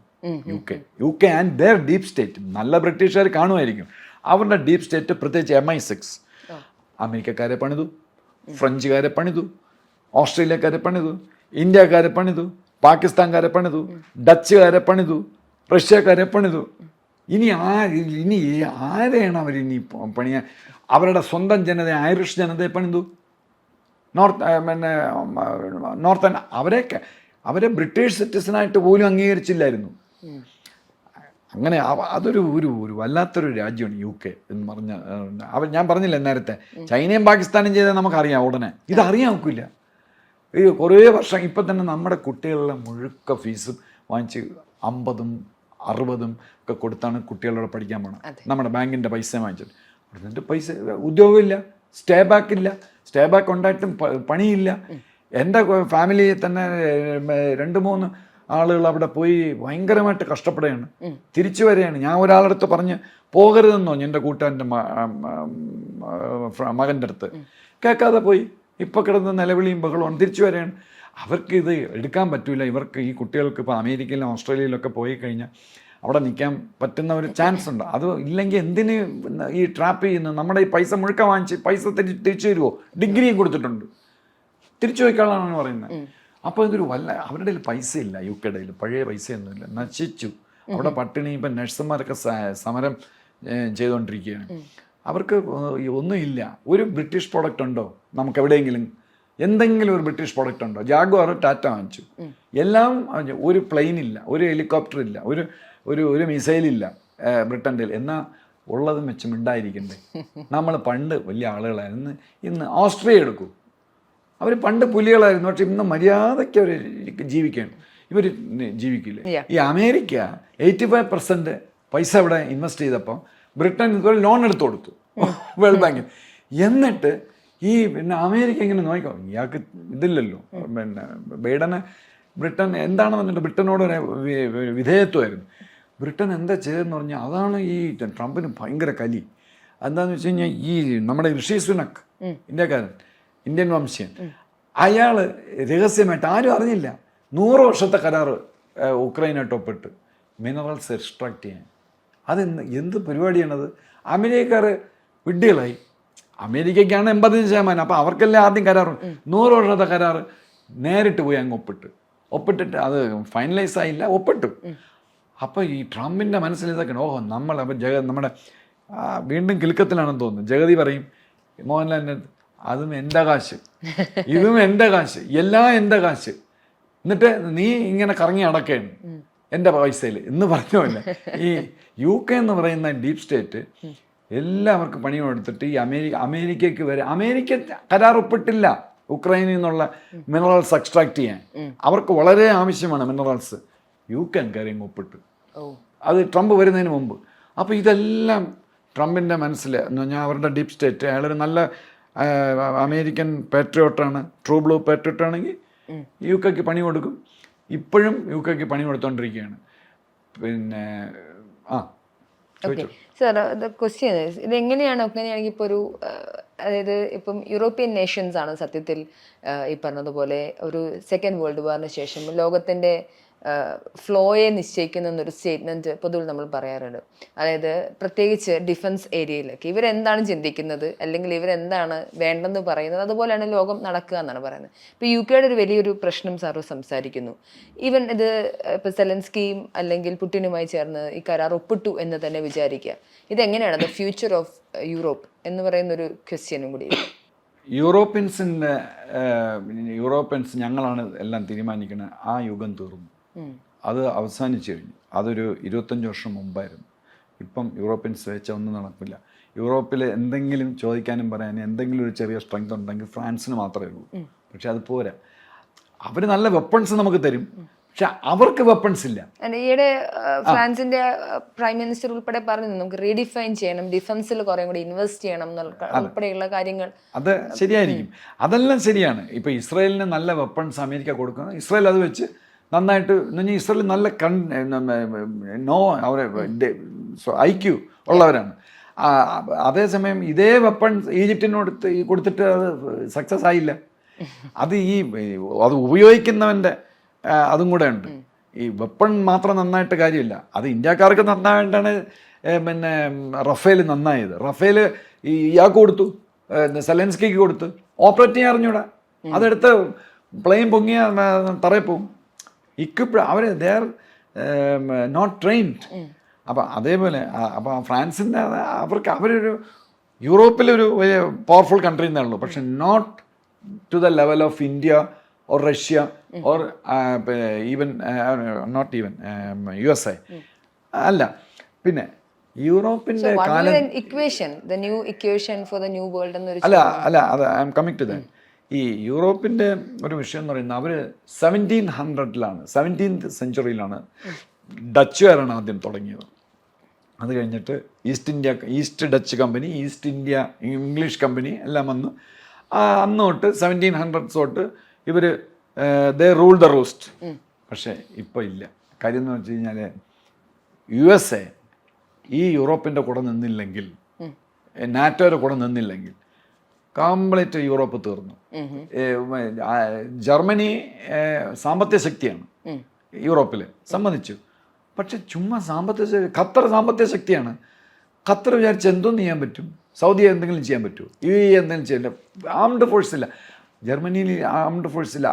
U K and their deep state. നല്ല ബ്രിട്ടീഷുകാർ കാണുമായിരിക്കും, അവരുടെ ഡീപ് സ്റ്റേറ്റ് പ്രത്യേകിച്ച് MI6 അമേരിക്കക്കാരെ പണിതു, ഫ്രഞ്ചുകാരെ പണിതു, ഓസ്ട്രേലിയക്കാരെ പണിതു, ഇന്ത്യക്കാരെ പണിതു, പാകിസ്ഥാൻകാരെ പണിതു, ഡച്ചുകാരെ പണിതു, റഷ്യക്കാരെ പണിതു. ഇനി ആരെയാണ് അവരിനി പണിയാൻ? അവരുടെ സ്വന്തം ജനതയെ, ഐറിഷ് ജനതയെ പണിതു, നോർത്തേൺ അവരെ ബ്രിട്ടീഷ് സിറ്റിസനായിട്ട് പോലും അംഗീകരിച്ചില്ലായിരുന്നു. അങ്ങനെ അതൊരു ഒരു വല്ലാത്തൊരു രാജ്യമാണ് UK എന്ന് പറഞ്ഞ. ഞാൻ പറഞ്ഞില്ല നേരത്തെ, ചൈനയും പാകിസ്ഥാനും ചെയ്താൽ നമുക്കറിയാം ഉടനെ, ഇതറിയാൻ നോക്കില്ല. ഈ കുറേ വർഷം ഇപ്പം തന്നെ നമ്മുടെ കുട്ടികളുടെ മുഴുക്ക ഫീസും വാങ്ങിച്ച് 50ഉം 60ഉം ഒക്കെ കൊടുത്താണ് കുട്ടികളോട് പഠിക്കാൻ പോകണം. നമ്മുടെ ബാങ്കിൻ്റെ പൈസ വാങ്ങിച്ചിട്ട്, എന്നിട്ട് പൈസ ഉദ്യോഗമില്ല, സ്റ്റേ ബാക്ക് ഉണ്ടായിട്ടും പണിയില്ല. എൻ്റെ ഫാമിലിയിൽ തന്നെ 2-3 ആളുകൾ അവിടെ പോയി ഭയങ്കരമായിട്ട് കഷ്ടപ്പെടുകയാണ്, തിരിച്ചു വരികയാണ്. ഞാൻ ഒരാളടുത്ത് പറഞ്ഞ് പോകരുതെന്നോ എൻ്റെ കൂട്ടുകാരൻ്റെ മകൻ്റെ അടുത്ത്, കേൾക്കാതെ പോയി. ഇപ്പോൾ കിടന്ന് നിലവിളിയും ബഹളവും, തിരിച്ചു വരികയാണ്. അവർക്ക് ഇത് എടുക്കാൻ പറ്റില്ല. ഇവർക്ക് ഈ കുട്ടികൾക്ക് ഇപ്പോൾ അമേരിക്കയിലും ഓസ്ട്രേലിയയിലൊക്കെ പോയി കഴിഞ്ഞാൽ അവിടെ നിൽക്കാൻ പറ്റുന്ന ഒരു ചാൻസ് ഉണ്ട്. അത് ഇല്ലെങ്കിൽ എന്തിന് ഈ ട്രാപ്പ് ചെയ്യുന്നത്? നമ്മുടെ ഈ പൈസ മുഴുക്ക വാങ്ങിച്ച് പൈസ തിരിച്ചു തരുമോ? ഡിഗ്രിയും കൊടുത്തിട്ടുണ്ട്, തിരിച്ചു വയ്ക്കാനാണ് പറയുന്നത്. അപ്പോൾ ഇതൊരു അവരുടെ പൈസ ഇല്ല, UK പഴയ പൈസയൊന്നുമില്ല, നശിച്ചു. അവിടെ പട്ടിണി. ഇപ്പം നഴ്സുമാരൊക്കെ സമരം ചെയ്തുകൊണ്ടിരിക്കുകയാണ്. അവർക്ക് ഒന്നുമില്ല. ഒരു ബ്രിട്ടീഷ് പ്രോഡക്റ്റ് ഉണ്ടോ നമുക്ക് എവിടെയെങ്കിലും? എന്തെങ്കിലും ഒരു ബ്രിട്ടീഷ് പ്രോഡക്റ്റ് ഉണ്ടോ? ജാഗ്വാർ, ടാറ്റ വാങ്ങിച്ചു. എല്ലാം ഒരു പ്ലെയിൻ ഇല്ല, ഒരു ഹെലികോപ്റ്റർ ഇല്ല, ഒരു മിസൈലില്ല ബ്രിട്ടൻ്റെ. എന്നാൽ ഉള്ളതും വെച്ചും ഉണ്ടായിരിക്കണ്ടേ? നമ്മൾ പണ്ട് വലിയ ആളുകളായിരുന്നു. ഇന്ന് ഓസ്ട്രിയ എടുക്കൂ, അവർ പണ്ട് പുലികളായിരുന്നു, പക്ഷെ ഇന്ന് മര്യാദയ്ക്ക് അവർ ജീവിക്കുകയാണ്. ഇവർ ജീവിക്കില്ലേ? ഈ അമേരിക്ക 85% പൈസ ഇവിടെ ഇൻവെസ്റ്റ് ചെയ്തപ്പോൾ ബ്രിട്ടൻ ഇതുപോലെ ലോൺ എടുത്തു കൊടുത്തു വേൾഡ് ബാങ്കിന്. എന്നിട്ട് ഈ പിന്നെ അമേരിക്ക ഇങ്ങനെ നോക്കിക്കോ, ഇയാൾക്ക് ഇതില്ലല്ലോ. പിന്നെ ബ്രിട്ടൻ എന്താണ് പറഞ്ഞിട്ട് ബ്രിട്ടനോട് വിധേയത്വമായിരുന്നു. ബ്രിട്ടൻ എന്താ ചെയ്തതെന്ന് പറഞ്ഞാൽ, അതാണ് ഈ ട്രംപിന് ഭയങ്കര കലി. എന്താണെന്ന് വെച്ച് കഴിഞ്ഞാൽ, ഈ നമ്മുടെ ഋഷി സുനക്, ഇന്ത്യൻ വംശീയൻ, അയാൾ രഹസ്യമായിട്ട് ആരും അറിഞ്ഞില്ല 100 വർഷത്തെ കരാറ് ഉക്രൈനായിട്ട് ഒപ്പിട്ട് മിനറൽസ് എക്സ്ട്രാക്ട് ചെയ്യാൻ. എന്ത് പരിപാടിയാണത്? അമേരിക്കക്കാർ വിഡ്ഢികളായി. അമേരിക്കയ്ക്കാണ് 85%. അപ്പോൾ അവർക്കല്ലേ ആദ്യം കരാറ്, 100 വർഷത്തെ കരാറ് നേരിട്ട് പോയി അങ്ങ് ഒപ്പിട്ടിട്ട് അത് ഫൈനലൈസ് ആയില്ല, ഒപ്പിട്ടു. അപ്പോൾ ഈ ട്രംപിൻ്റെ മനസ്സിൽ ഇതൊക്കെ, നമ്മുടെ വീണ്ടും കിലുക്കത്തിലാണെന്ന് തോന്നുന്നു. ജഗതി പറയും മോഹൻലാലിൻ്റെ, അതും എൻ്റെ കാശ്, ഇതും എൻ്റെ കാശ്, എല്ലാം എൻ്റെ കാശ്, എന്നിട്ട് നീ ഇങ്ങനെ കറങ്ങി അടക്കുകയാണ് എൻ്റെ പൈസയിൽ എന്ന് പറഞ്ഞല്ല. ഈ UK എന്ന് പറയുന്ന ഡീപ് സ്റ്റേറ്റ് എല്ലാവർക്കും പണി കൊടുത്തിട്ട് ഈ അമേരിക്കയ്ക്ക് വരെ, അമേരിക്ക കരാർ ഒപ്പിട്ടില്ല ഉക്രൈനിൽ നിന്നുള്ള മിനറൽസ് എക്സ്ട്രാക്ട് ചെയ്യാൻ. അവർക്ക് വളരെ ആവശ്യമാണ് മിനറൽസ്. UK കാര്യം ഒപ്പിട്ട്, അത് ട്രംപ് വരുന്നതിന് മുമ്പ്. അപ്പോൾ ഇതെല്ലാം ട്രംപിൻ്റെ മനസ്സിൽ എന്ന് പറഞ്ഞാൽ അവരുടെ ഡീപ് സ്റ്റേറ്റ്. അയാളൊരു നല്ല അമേരിക്കൻ പാട്രിയോട്ടാണ്, ട്രൂ ബ്ലൂ പാട്രിയോട്ട് ആണെങ്കിൽ UK പണി കൊടുക്കും. ഇപ്പോഴും UK പണി കൊടുത്തോണ്ടിരിക്കുകയാണ്. പിന്നെ സാർ, ക്വസ്റ്റ്യൻ ഇതെങ്ങനെയാണ് ഇപ്പോൾ ഒരു, അതായത് ഇപ്പം യൂറോപ്യൻ നേഷൻസ് ആണ് സത്യത്തിൽ ഈ പറഞ്ഞതുപോലെ ഒരു സെക്കൻഡ് വേൾഡ് വാറിന് ശേഷം ലോകത്തിൻ്റെ ഫ്ലോയെ നിശ്ചയിക്കുന്ന എന്നൊരു സ്റ്റേറ്റ്മെൻറ്റ് പൊതുവിൽ നമ്മൾ പറയാറുണ്ട്. അതായത് പ്രത്യേകിച്ച് ഡിഫൻസ് ഏരിയയിലൊക്കെ ഇവരെന്താണ് ചിന്തിക്കുന്നത്, അല്ലെങ്കിൽ ഇവരെന്താണ് വേണ്ടെന്ന് പറയുന്നത്, അതുപോലെയാണ് ലോകം നടക്കുക എന്നാണ് പറയുന്നത്. ഇപ്പോൾ UK ഒരു വലിയൊരു പ്രശ്നം സാറ് സംസാരിക്കുന്നു. ഈവൻ ഇത് ഇപ്പോൾ സെലൻസ്കിയും അല്ലെങ്കിൽ പുടിനുമായി ചേർന്ന് ഈ കരാർ ഒപ്പിട്ടു എന്ന് തന്നെ വിചാരിക്കുക. ഇതെങ്ങനെയാണ് ദ ഫ്യൂച്ചർ ഓഫ് യൂറോപ്പ് എന്ന് പറയുന്നൊരു ക്വസ്റ്റ്യനും കൂടി. യൂറോപ്യൻസ് ഞങ്ങളാണ് എല്ലാം തീരുമാനിക്കുന്നത്. ആ യുഗം തീർന്നു, അത് അവസാനിച്ചു കഴിഞ്ഞു. അതൊരു 25 വർഷം മുമ്പായിരുന്നു. ഇപ്പം യൂറോപ്യൻസ് വെച്ചാൽ ഒന്നും നടക്കില്ല. യൂറോപ്പിൽ എന്തെങ്കിലും ചോദിക്കാനും പറയാനും എന്തെങ്കിലും ഒരു ചെറിയ സ്ട്രെങ്ത് ഉണ്ടെങ്കിൽ ഫ്രാൻസിന് മാത്രമേ ഉള്ളൂ. പക്ഷെ അത് പോരാ. അവർ നല്ല വെപ്പൺസ് നമുക്ക് തരും, പക്ഷെ അവർക്ക് വെപ്പൺസ് ഇല്ല. ഈയിടെ ഫ്രാൻസിന്റെ പ്രൈം മിനിസ്റ്റർ ഉൾപ്പെടെ പറഞ്ഞു നമുക്ക് റീഡിഫൈൻ ചെയ്യണം, ഡിഫൻസിൽ കുറെ കൂടി ഇൻവെസ്റ്റ് ചെയ്യണം ഉൾപ്പെടെയുള്ള കാര്യങ്ങൾ. അത് ശരിയായിരിക്കും, അതെല്ലാം ശരിയാണ്. ഇപ്പൊ ഇസ്രായേലിന് നല്ല വെപ്പൺസ് അമേരിക്ക കൊടുക്കുന്നത്, ഇസ്രായേൽ അത് വെച്ച് നന്നായിട്ട് ഇസ്രായേൽ നല്ല അവരെ IQ ഉള്ളവരാണ്. അതേസമയം ഇതേ വെപ്പൺസ് ഈജിപ്തിനോട് കൊടുത്തിട്ട് അത് സക്സസ് ആയില്ല. അത് അത് ഉപയോഗിക്കുന്നവൻ്റെ അതും കൂടെ ഉണ്ട്. ഈ വെപ്പൺ മാത്രം നന്നായിട്ട് കാര്യമില്ല, അത് ഇന്ത്യക്കാർക്ക് നന്നായിട്ടാണ്. പിന്നെ റഫേൽ നന്നായത്. റഫേൽ ഇയാൾക്ക് കൊടുത്തു, സെലൻസ്കിക്ക് കൊടുത്തു, ഓപ്പറേറ്റ് ചെയ്യാൻ അറിഞ്ഞൂടാ. അതെടുത്ത് പ്ലെയിൻ പൊങ്ങിയ തറയിൽ പോകും. അവർ ദേ ആർ നോട്ട് ട്രെയിൻഡ്. അപ്പം അതേപോലെ അപ്പം ഫ്രാൻസിൻ്റെ അവരൊരു യൂറോപ്പിലൊരു വലിയ പവർഫുൾ കൺട്രി എന്നേ ഉള്ളൂ, പക്ഷെ not to the level of India or Russia or even not even USA അല്ല. പിന്നെ യൂറോപ്പിന്റെ കാലം അല്ല അത് I am coming to that. ഈ യൂറോപ്പിന്റെ ഒരു വിഷയം എന്ന് പറയുന്നത് അവർ 1700-ലാണ് 17th സെഞ്ചുറിയിലാണ് ഡച്ചുകാരാണ് ആദ്യം തുടങ്ങിയത്. അത് കഴിഞ്ഞിട്ട് east Dutch company, east India English company എല്ലാം വന്ന് അന്ന് തൊട്ട് 1700s തൊട്ട് ഇവർ ദേ റൂൾ ദ റോസ്റ്റ്. പക്ഷേ ഇപ്പോൾ ഇല്ല. കാര്യം എന്ന് വെച്ച് കഴിഞ്ഞാൽ USA ഈ യൂറോപ്പിൻ്റെ കൂടെ നിന്നില്ലെങ്കിൽ, നാറ്റോയുടെ കൂടെ നിന്നില്ലെങ്കിൽ കംപ്ലീറ്റ് യൂറോപ്പ് തീർന്നു. ജർമ്മനി സാമ്പത്തിക ശക്തിയാണ് യൂറോപ്പിൽ, സമ്മതിച്ചു. പക്ഷെ ചുമ്മാ ഖത്തർ സാമ്പത്തിക ശക്തിയാണ്. ഖത്തർ വിചാരിച്ച് എന്തോന്ന് ചെയ്യാൻ പറ്റും? സൗദി എന്തെങ്കിലും ചെയ്യാൻ പറ്റുമോ? എന്തെങ്കിലും ചെയ്യില്ല. ആംഡ് ഫോഴ്സ് ഇല്ല. ജർമ്മനിയിൽ ആംഡ് ഫോഴ്സ് ഇല്ല.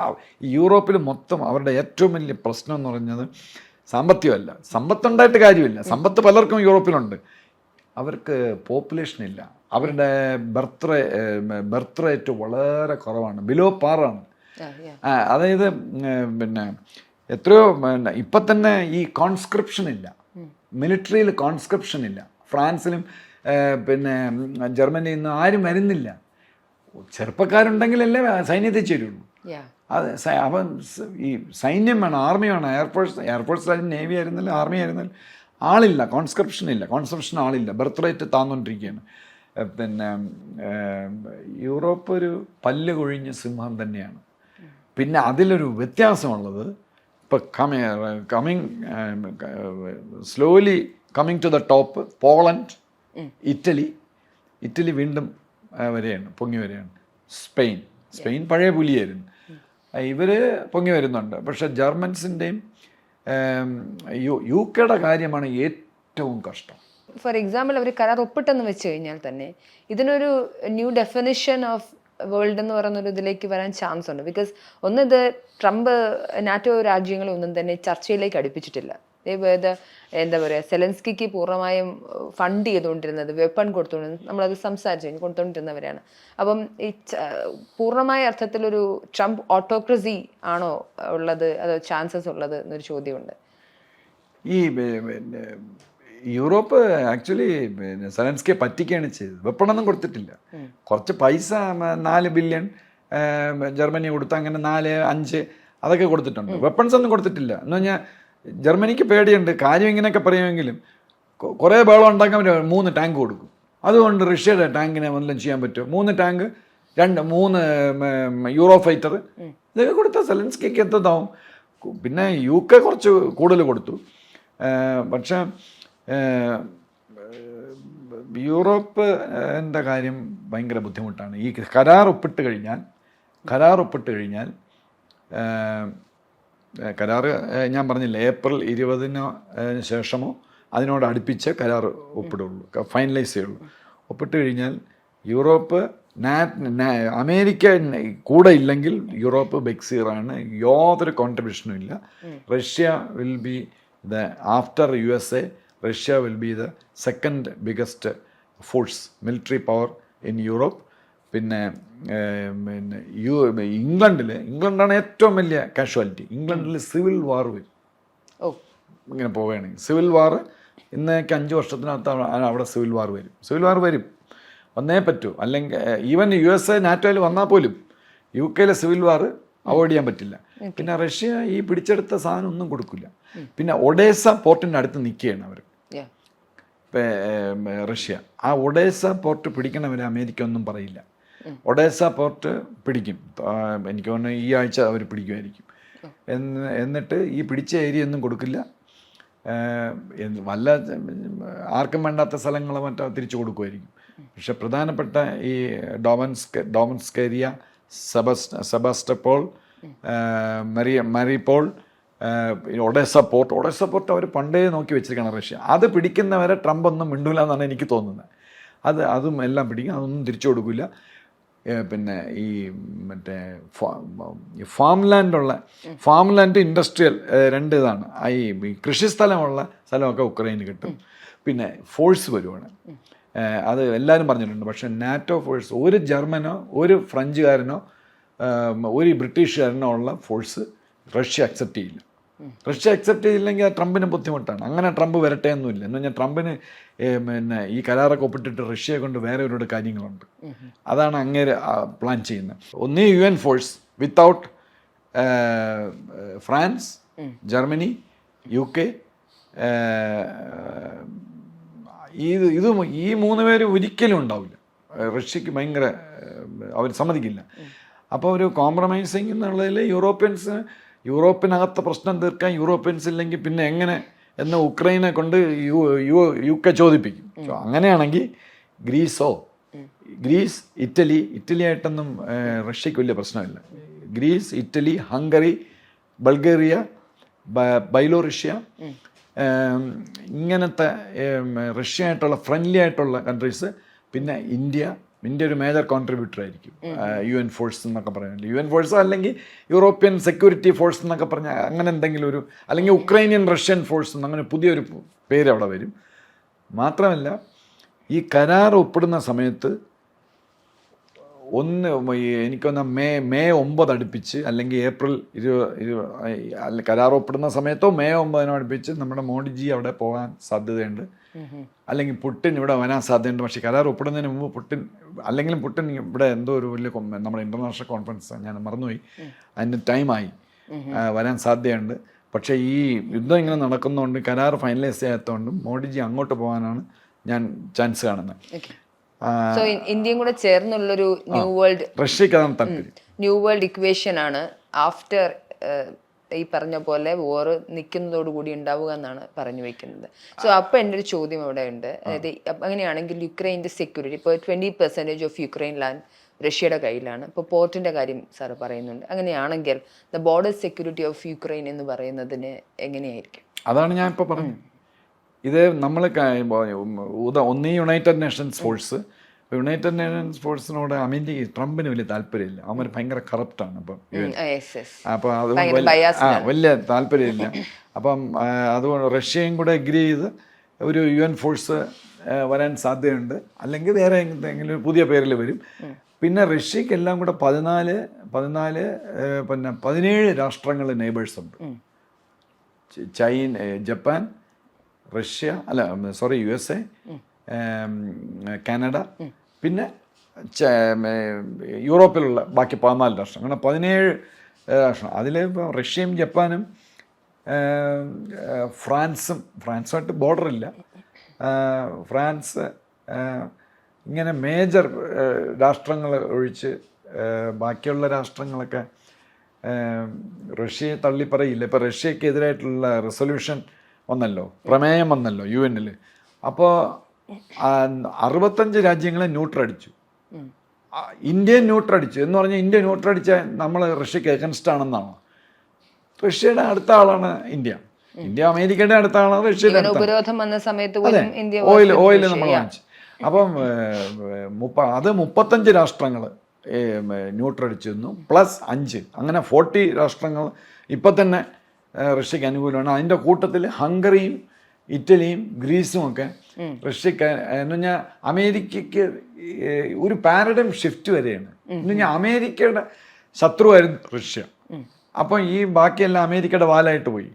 യൂറോപ്പിൽ മൊത്തം അവരുടെ ഏറ്റവും വലിയ പ്രശ്നം എന്ന് പറയുന്നത് സാമ്പത്തികമല്ല. സമ്പത്തുണ്ടായിട്ട് കാര്യമില്ല. സമ്പത്ത് പലർക്കും യൂറോപ്പിലുണ്ട്. അവർക്ക് പോപ്പുലേഷൻ ഇല്ല. അവരുടെ ബർത്ത് റേറ്റ് വളരെ കുറവാണ്, ബിലോ പാറാണ്. അതായത് പിന്നെ എത്രയോ ഇപ്പം തന്നെ ഈ കോൺസ്ക്രിപ്ഷൻ ഇല്ല, മിലിറ്ററിയിൽ കോൺസ്ക്രിപ്ഷൻ ഇല്ല. ഫ്രാൻസിലും പിന്നെ ജർമ്മനിയിൽ നിന്നും ആരും വരുന്നില്ല. ചെറുപ്പക്കാരുണ്ടെങ്കിലല്ലേ സൈന്യത്തിൽ ചേരുള്ളൂ. അത് അപ്പം ഈ സൈന്യം വേണം, ആർമി വേണം. എയർഫോഴ്സിലായാലും നേവി ആയിരുന്നാലും ആർമി ആയിരുന്നാലും ആളില്ല, കോൺസ്ക്രിപ്ഷൻ ആളില്ല. ബർത്ത് റേറ്റ് താന്നുകൊണ്ടിരിക്കുകയാണ്. പിന്നെ യൂറോപ്പ് ഒരു പല്ല് കൊഴിഞ്ഞ സിംഹം തന്നെയാണ്. പിന്നെ അതിലൊരു വ്യത്യാസമുള്ളത്, ഇപ്പോൾ slowly coming to the top Poland, Italy വീണ്ടും പൊങ്ങി വരികയാണ്. സ്പെയിൻ പഴയ പുലിയായിരുന്നു. ഇവർ പൊങ്ങി വരുന്നുണ്ട്. പക്ഷെ ജർമ്മൻസിൻ്റെയും UK കാര്യമാണ് ഏറ്റവും കഷ്ടം. ഫോർ എക്സാമ്പിൾ അവർ കരാർ ഒപ്പിട്ടെന്ന് വെച്ച് കഴിഞ്ഞാൽ തന്നെ ഇതിനൊരു ന്യൂ ഡെഫിനിഷൻ ഓഫ് വേൾഡ് എന്ന് പറയുന്നൊരു ഇതിലേക്ക് വരാൻ ചാൻസ് ഉണ്ട്. ബിക്കോസ് ഇത് ട്രംപ് നാറ്റോ രാജ്യങ്ങളെ ഒന്നും തന്നെ ചർച്ചയിലേക്ക് അടുപ്പിച്ചിട്ടില്ല. എന്താ പറയുക, സെലൻസ്കിക്ക് പൂർണ്ണമായും ഫണ്ട് ചെയ്തുകൊണ്ടിരുന്നത്, വെപ്പൺ കൊടുത്തുകൊണ്ടിരുന്നത്, നമ്മളത് സംസാരിച്ചു കൊടുത്തുകൊണ്ടിരുന്നവരാണ്. അപ്പം ഈ പൂർണ്ണമായ അർത്ഥത്തിലൊരു ട്രംപ് ഓട്ടോക്രസി ആണോ ഉള്ളത്, അതോ ചാൻസസ് ഉള്ളത് എന്നൊരു ചോദ്യമുണ്ട്. ഈ യൂറോപ്പ് ആക്ച്വലി സെലൻസ്കിയെ പറ്റിക്കുകയാണ് ചെയ്തത്. വെപ്പണൊന്നും കൊടുത്തിട്ടില്ല. കുറച്ച് പൈസ 4 ബില്യൺ ജർമ്മനി കൊടുത്ത്, അങ്ങനെ 4-5 അതൊക്കെ കൊടുത്തിട്ടുണ്ട്. വെപ്പൺസ് ഒന്നും കൊടുത്തിട്ടില്ല. എന്ന് പറഞ്ഞാൽ ജർമ്മനിക്ക് പേടിയുണ്ട്. കാര്യം ഇങ്ങനെയൊക്കെ പറയുമെങ്കിലും കുറേ ബഹളം ഉണ്ടാക്കാൻ പറ്റും. 3 ടാങ്ക് കൊടുക്കും. അതുകൊണ്ട് റഷ്യയുടെ ടാങ്കിനെ വല്ലതും ചെയ്യാൻ പറ്റുമോ? 3 ടാങ്ക്, 3 യൂറോ ഫൈറ്റർ, ഇതൊക്കെ കൊടുത്താൽ സെലൻസ്കിക്ക് എത്തതാവും. പിന്നെ UK കുറച്ച് കൂടുതൽ കൊടുത്തു. പക്ഷേ യൂറോപ്പിൻ്റെ കാര്യം ഭയങ്കര ബുദ്ധിമുട്ടാണ്. ഈ കരാർ ഒപ്പിട്ട് കഴിഞ്ഞാൽ ഞാൻ പറഞ്ഞില്ല, ഏപ്രിൽ 20 ശേഷമോ അതിനോട് അടുപ്പിച്ച് കരാർ ഒപ്പിടുള്ളൂ, ഫൈനലൈസ് ചെയ്യുള്ളൂ. ഒപ്പിട്ട് കഴിഞ്ഞാൽ യൂറോപ്പ് അമേരിക്ക കൂടെ ഇല്ലെങ്കിൽ യൂറോപ്പ് ബെക്സീറാണ്. യാതൊരു കോൺട്രിബ്യൂഷനും ഇല്ല. Russia will be after USA, Russia will be the second biggest force, military power in Europe. പിന്നെ ഇംഗ്ലണ്ടാണ് ഏറ്റവും വലിയ കാഷ്വാലിറ്റി. ഇംഗ്ലണ്ടിൽ സിവിൽ വാർ വരും. ഇങ്ങനെ പോവുകയാണെങ്കിൽ സിവിൽ വാർ ഇന്നേക്ക് 5 വർഷത്തിനകത്ത് അവിടെ സിവിൽ വാർ വരും. വന്നേ പറ്റൂ. അല്ലെങ്കിൽ ഈവൻ USA നാറ്റോയിൽ വന്നാൽ പോലും UK സിവിൽ വാർ അവോയ്ഡ് ചെയ്യാൻ പറ്റില്ല. പിന്നെ റഷ്യ ഈ പിടിച്ചെടുത്ത സാധനം ഒന്നും കൊടുക്കില്ല. പിന്നെ ഒഡേസ പോർട്ടിൻ്റെ അടുത്ത് നിൽക്കുകയാണ് അവർ, റഷ്യ. ആ ഒഡേസ പോർട്ട് പിടിക്കണവരെ അമേരിക്ക ഒന്നും പറയില്ല. ഒഡേസ പോർട്ട് പിടിക്കും. എനിക്ക് തോന്നുന്നു ഈ ആഴ്ച അവർ പിടിക്കുമായിരിക്കും. എന്നിട്ട് ഈ പിടിച്ച ഏരിയ ഒന്നും കൊടുക്കില്ല. വല്ല ആർക്കും വേണ്ടാത്ത സ്ഥലങ്ങൾ മറ്റോ തിരിച്ചു കൊടുക്കുമായിരിക്കും. പക്ഷെ പ്രധാനപ്പെട്ട ഈ ഡോമൻസ്കേരിയ, സെബാസ്റ്റോപോൾ, മരിപോൾ, ഒഡേസ പോർട്ട് അവർ പണ്ടേ നോക്കി വെച്ചിരിക്കണം റഷ്യ. അത് പിടിക്കുന്നവരെ ട്രംപ് ഒന്നും മിണ്ടൂല എന്നാണ് എനിക്ക് തോന്നുന്നത്. അതും എല്ലാം പിടിക്കും, അതൊന്നും തിരിച്ചു കൊടുക്കില്ല. പിന്നെ ഈ മറ്റേ ഫാംലാൻഡ് ഇൻഡസ്ട്രിയൽ രണ്ട് ഇതാണ്. ഈ കൃഷിസ്ഥലമുള്ള സ്ഥലമൊക്കെ ഉക്രൈന് കിട്ടും. പിന്നെ ഫോഴ്സ് വരുവാണ്, അത് എല്ലാവരും പറഞ്ഞിട്ടുണ്ട്. പക്ഷേ നാറ്റോ ഫോഴ്സ്, ഒരു ജർമ്മനോ ഒരു ഫ്രഞ്ചുകാരനോ ഒരു ബ്രിട്ടീഷുകാരനോ ഉള്ള ഫോഴ്സ് റഷ്യ അക്സെപ്റ്റ് ചെയ്യില്ല. റഷ്യ അക്സെപ്റ്റ് ചെയ്തില്ലെങ്കിൽ അത് ട്രംപിന് ബുദ്ധിമുട്ടാണ്. അങ്ങനെ ട്രംപ് വരട്ടെ ഒന്നുമില്ല. എന്ന് പറഞ്ഞാൽ ട്രംപിന് പിന്നെ ഈ കരാറൊക്കെ ഒപ്പിട്ടിട്ട് റഷ്യയെ കൊണ്ട് വേറെ ഒരുപാട് കാര്യങ്ങളുണ്ട്. അതാണ് അങ്ങേര് പ്ലാൻ ചെയ്യുന്നത്. ഒന്നീ UN force without France, Germany, UK, ഈ മൂന്ന് പേര് ഒരിക്കലും ഉണ്ടാവില്ല. റഷ്യക്ക് ഭയങ്കര അവർ സമ്മതിക്കില്ല. അപ്പോൾ ഒരു കോംപ്രമൈസിങ് എന്നുള്ളതിൽ യൂറോപ്പിനകത്ത് പ്രശ്നം തീർക്കാൻ യൂറോപ്യൻസ് ഇല്ലെങ്കിൽ പിന്നെ എങ്ങനെ എന്ന് ഉക്രൈനെ കൊണ്ട് UK ചോദിപ്പിക്കും. അങ്ങനെയാണെങ്കിൽ ഗ്രീസ്, ഇറ്റലി ആയിട്ടൊന്നും റഷ്യക്ക് വലിയ പ്രശ്നമില്ല. ഗ്രീസ്, ഇറ്റലി, ഹംഗറി, ബൾഗേറിയ, ബൈലോറഷ്യ, ഇങ്ങനത്തെ റഷ്യ ആയിട്ടുള്ള ഫ്രണ്ട്ലി ആയിട്ടുള്ള കൺട്രീസ്. പിന്നെ ഇന്ത്യ ഒരു മേജർ കോൺട്രിബ്യൂട്ടർ ആയിരിക്കും UN ഫോഴ്സ് എന്നൊക്കെ പറയുന്നത്. UN ഫോഴ്സ് അല്ലെങ്കിൽ യൂറോപ്യൻ സെക്യൂരിറ്റി ഫോഴ്സ് എന്നൊക്കെ പറഞ്ഞാൽ അങ്ങനെ എന്തെങ്കിലും ഒരു, അല്ലെങ്കിൽ ഉക്രൈനിയൻ റഷ്യൻ ഫോഴ്സ് അങ്ങനെ പുതിയൊരു പേര് അവിടെ വരും. മാത്രമല്ല ഈ കരാർ ഒപ്പിടുന്ന സമയത്ത് എനിക്കൊന്ന് മെയ് 9 അടുപ്പിച്ച് അല്ലെങ്കിൽ ഏപ്രിൽ 20 കരാർ ഒപ്പിടുന്ന സമയത്തോ മെയ് 9 അടുപ്പിച്ച് നമ്മുടെ മോഡിജി അവിടെ പോകാൻ സാധ്യതയുണ്ട്. അല്ലെങ്കിൽ പുട്ടിൻ ഇവിടെ വരാൻ സാധ്യതയുണ്ട്. പക്ഷേ കരാർ ഒപ്പിടുന്നതിന് മുമ്പ് പുട്ടിൻ ഇവിടെ എന്തോ ഒരു വലിയ നമ്മുടെ ഇൻ്റർനാഷണൽ കോൺഫറൻസ് ഞാൻ മറന്നുപോയി, അതിന് ടൈമായി വരാൻ സാധ്യതയുണ്ട്. പക്ഷേ ഈ യുദ്ധം ഇങ്ങനെ നടക്കുന്നതുകൊണ്ട് കരാർ ഫൈനലൈസ് ചെയ്യാത്തതുകൊണ്ടും മോഡിജി അങ്ങോട്ട് പോകാനാണ് ഞാൻ ചാൻസ് കാണുന്നത്. ഇന്ത്യയും കൂടെ ചേർന്നുള്ളൊരു ന്യൂ വേൾഡ്, റഷ്യക്ക് അതാണ് താല്പര്യം. ന്യൂ വേൾഡ് ഇക്വേഷൻ ആണ് ആഫ്റ്റർ ഈ പറഞ്ഞ പോലെ വോർ നിൽക്കുന്നതോടുകൂടി ഉണ്ടാവുക എന്നാണ് പറഞ്ഞു വെക്കുന്നത്. സോ അപ്പോൾ എൻ്റെ ഒരു ചോദ്യം അവിടെ ഉണ്ട്. അതായത് അങ്ങനെയാണെങ്കിൽ യുക്രൈൻ്റെ സെക്യൂരിറ്റി ഇപ്പോൾ 20% ഓഫ് യുക്രൈൻ ലാൻഡ് റഷ്യയുടെ കയ്യിലാണ്. ഇപ്പോൾ പോർട്ടിൻ്റെ കാര്യം സാറ് പറയുന്നുണ്ട്. അങ്ങനെയാണെങ്കിൽ the border security of Ukraine എന്ന് പറയുന്നതിന് എങ്ങനെയായിരിക്കും? അതാണ് ഞാൻ ഇപ്പോൾ പറഞ്ഞത്. ഇത് നമ്മൾ ഒന്നീ United Nations force, United Nations ഫോഴ്സിനോട് ട്രംപിന് വലിയ താല്പര്യമില്ല. അവൻ ഭയങ്കര കറപ്റ്റാണ്. അപ്പം അപ്പോൾ അത് വലിയ താല്പര്യമില്ല. അപ്പം അതുകൊണ്ട് റഷ്യയും കൂടെ അഗ്രി ചെയ്ത് ഒരു UN ഫോഴ്സ് വരാൻ സാധ്യതയുണ്ട്. അല്ലെങ്കിൽ വേറെ എന്തെങ്കിലും പുതിയ പേരിൽ വരും. പിന്നെ റഷ്യക്ക് എല്ലാം കൂടെ 17 രാഷ്ട്രങ്ങൾ നെയ്ബേഴ്സ് ഉണ്ട്. ജപ്പാൻ, റഷ്യ USA, കാനഡ, പിന്നെ യൂറോപ്പിലുള്ള ബാക്കി 14 രാഷ്ട്രം, അങ്ങനെ 17 രാഷ്ട്രം. അതിൽ ഇപ്പോൾ റഷ്യയും ജപ്പാനും ഫ്രാൻസുമായിട്ട് ബോർഡറില്ല. ഫ്രാൻസ് ഇങ്ങനെ മേജർ രാഷ്ട്രങ്ങൾ ഒഴിച്ച് ബാക്കിയുള്ള രാഷ്ട്രങ്ങളൊക്കെ റഷ്യയെ തള്ളിപ്പറയില്ല. ഇപ്പോൾ റഷ്യക്കെതിരായിട്ടുള്ള റെസൊല്യൂഷൻ പ്രമേയം വന്നല്ലോ UN. അപ്പോൾ 65 രാജ്യങ്ങളെ ന്യൂട്രടിച്ചു. ഇന്ത്യ ന്യൂട്രടിച്ചു എന്ന് പറഞ്ഞാൽ ഇന്ത്യ ന്യൂട്രടിച്ചാൽ നമ്മൾ റഷ്യക്ക് എഗൻസ്റ്റ് ആണെന്നാണോ? റഷ്യയുടെ അടുത്ത ആളാണ് ഇന്ത്യ. അമേരിക്കയുടെ അടുത്ത ആളാണ് റഷ്യയുടെ അടുത്ത. ഉപരോധം വന്ന സമയത്ത് ഓയിൽ നമ്മൾ വാങ്ങിച്ചു. അപ്പം അത് 35 രാഷ്ട്രങ്ങൾ ന്യൂട്രടിച്ചിരുന്നു, +5 അങ്ങനെ 40 രാഷ്ട്രങ്ങൾ ഇപ്പം തന്നെ റഷ്യക്ക് അനുകൂലമാണ്. അതിൻ്റെ കൂട്ടത്തിൽ ഹംഗറിയും ഇറ്റലിയും ഗ്രീസും ഒക്കെ റഷ്യക്ക് എന്ന് പറഞ്ഞാൽ അമേരിക്കയ്ക്ക് ഒരു പാരഡൈം ഷിഫ്റ്റ് വരെയാണ്. എന്ന് പറഞ്ഞാൽ അമേരിക്കയുടെ ശത്രുവായിരുന്നു റഷ്യ. അപ്പം ഈ ബാക്കിയെല്ലാം അമേരിക്കയുടെ വാലായിട്ട് പോയി.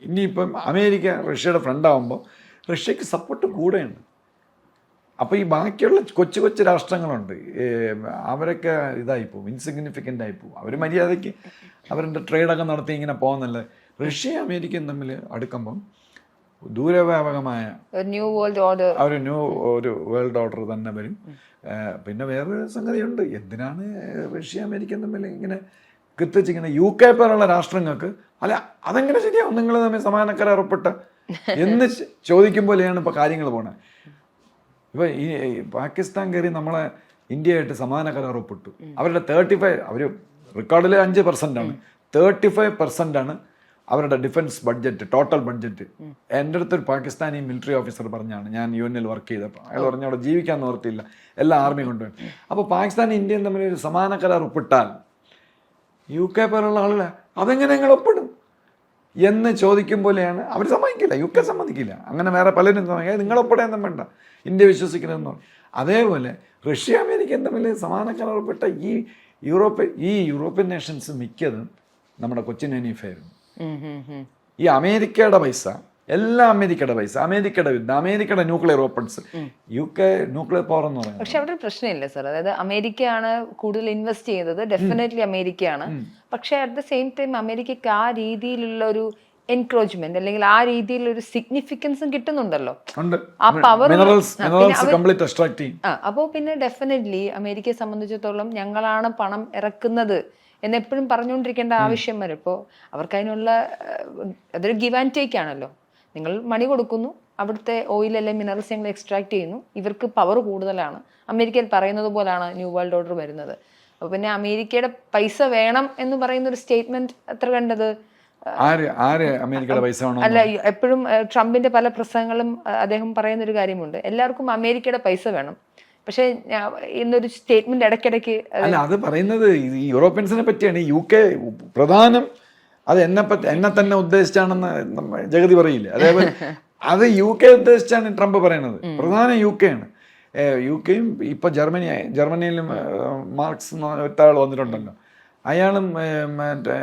ഇനിയിപ്പം അമേരിക്ക റഷ്യയുടെ ഫ്രണ്ടാകുമ്പോൾ റഷ്യക്ക് സപ്പോർട്ട് കൂടെയാണ്. അപ്പോൾ ഈ ബാക്കിയുള്ള കൊച്ചു രാഷ്ട്രങ്ങളുണ്ട്, അവരൊക്കെ ഇതായിപ്പോവും, ഇൻസിഗ്നിഫിക്കൻ്റ് ആയിപ്പോവും. അവർ മര്യാദയ്ക്ക് അവരുടെ ട്രേഡൊക്കെ നടത്തി ഇങ്ങനെ പോകുന്നല്ലേ. റഷ്യയും അമേരിക്കയും തമ്മിൽ അടുക്കുമ്പം ദൂരവ്യാപകമായ ഒരു ന്യൂ വേൾഡ് ഓർഡർ തന്നെ വരും. പിന്നെ വേറൊരു സംഗതിയുണ്ട്, എന്തിനാണ് റഷ്യ അമേരിക്കയും തമ്മിൽ ഇങ്ങനെ കിത്തിച്ചിങ്ങനെ UK പോലുള്ള രാഷ്ട്രങ്ങൾക്ക് അല്ല അതെങ്ങനെ ശരിയാവും? നിങ്ങൾ തമ്മിൽ സമാധാന കരാർ ഒപ്പിട്ട എന്ന് ചോദിക്കും പോലെയാണ് ഇപ്പോൾ കാര്യങ്ങൾ പോണത്. ഇപ്പോൾ ഈ പാകിസ്ഥാൻ കയറി നമ്മളെ ഇന്ത്യയായിട്ട് സമാന കരാർ ഒപ്പിട്ടു. അവരുടെ 35, അവർ റെക്കോർഡിൽ 5% 35% അവരുടെ ഡിഫൻസ് ബഡ്ജറ്റ്, ടോട്ടൽ ബഡ്ജറ്റ്. എൻ്റെ അടുത്തൊരു പാകിസ്ഥാനി മിലിറ്ററി ഓഫീസർ പറഞ്ഞാണ്, ഞാൻ UN വർക്ക് ചെയ്തപ്പോൾ. അയാൾ പറഞ്ഞു അവിടെ ജീവിക്കാൻ നിവർത്തിയില്ല, എല്ലാ ആർമി കൊണ്ടുപോയി. അപ്പോൾ പാകിസ്ഥാനും ഇന്ത്യയും തമ്മിൽ ഒരു സമാന കരാർ ഒപ്പിട്ടാൽ UK പോലുള്ള ആളുകൾ അതെങ്ങനെ നിങ്ങൾ ഒപ്പിടും എന്ന് ചോദിക്കും പോലെയാണ്. അവർ സമ്മതിക്കില്ല, UK സമ്മതിക്കില്ല. അങ്ങനെ വേറെ പലരും സമ്മതിക്കുക, നിങ്ങൾ ഒപ്പിടാനൊന്നും വേണ്ട, ഇന്ത്യ വിശ്വസിക്കണമെന്ന് പറഞ്ഞു. അതേപോലെ റഷ്യ അമേരിക്കയും തമ്മിൽ സമാന കരാർ ഒപ്പിട്ട ഈ യൂറോപ്യൻ നേഷൻസ് മിക്കതും നമ്മുടെ കൊച്ചിൻ ഹനീഫയായിരുന്നു. ഈ അമേരിക്കയുടെ പൈസ, എല്ലാം അമേരിക്കയുടെ പൈസ, അമേരിക്കയുടെ യുദ്ധം, അമേരിക്കയുടെ nuclear weapons, UK nuclear power എന്ന് പറയുന്നത്. പക്ഷെ അവിടെ പ്രശ്നമില്ല സാർ, അതായത് അമേരിക്കയാണ് കൂടുതൽ ഇൻവെസ്റ്റ് ചെയ്യുന്നത്, ഡെഫിനറ്റ്ലി അമേരിക്കയാണ്. പക്ഷെ അറ്റ് ദ സെയിം ടൈം അമേരിക്കക്ക് ആ രീതിയിലുള്ള ഒരു എൻക്രോച്ച്മെന്റ് അല്ലെങ്കിൽ ആ രീതിയിലൊരു സിഗ്നിഫിക്കൻസും കിട്ടുന്നുണ്ടല്ലോ, ആ പവർ. അപ്പോ പിന്നെ ഡെഫിനറ്റ്ലി അമേരിക്കയെ സംബന്ധിച്ചിടത്തോളം ഞങ്ങളാണ് പണം ഇറക്കുന്നത് എന്നെപ്പോഴും പറഞ്ഞുകൊണ്ടിരിക്കേണ്ട ആവശ്യം വരും. ഇപ്പോൾ അവർക്ക് അതിനുള്ള അതൊരു ഗിവ് ആൻഡ് ടേക്ക് ആണല്ലോ. നിങ്ങൾ മണി കൊടുക്കുന്നു, അവിടുത്തെ ഓയിൽ അല്ലെങ്കിൽ മിനറൽസ് ഞങ്ങൾ എക്സ്ട്രാക്ട് ചെയ്യുന്നു, ഇവർക്ക് പവർ കൂടുതലാണ്. അമേരിക്കയിൽ പറയുന്നത് പോലാണ് ന്യൂ വേൾഡ് ഓർഡർ വരുന്നത്. അപ്പോൾ പിന്നെ അമേരിക്കയുടെ പൈസ വേണം എന്ന് പറയുന്ന ഒരു സ്റ്റേറ്റ്മെന്റ് എത്ര കണ്ടത്? അല്ല, എപ്പോഴും ട്രംപിന്റെ പല പ്രസംഗങ്ങളും അദ്ദേഹം പറയുന്നൊരു കാര്യമുണ്ട്, എല്ലാവർക്കും അമേരിക്കയുടെ പൈസ വേണം. പക്ഷെ ഇന്നൊരു സ്റ്റേറ്റ്മെന്റ് ഇടയ്ക്കിടയ്ക്ക് അല്ല, അത് പറയുന്നത് യൂറോപ്യൻസിനെ പറ്റിയാണ്. UK പ്രധാനം അത് എന്നെ തന്നെ ഉദ്ദേശിച്ചാണെന്ന് ജഗതി പറയില്ല. അതേപോലെ അത് UK ഉദ്ദേശിച്ചാണ് ട്രംപ് പറയുന്നത്. പ്രധാനം UK ആണ്. UK-യും ഇപ്പൊ ജർമ്മനിയിലും മാർക്സ് ഒറ്റ ആൾ വന്നിട്ടുണ്ടല്ലോ, അയാളും മറ്റേ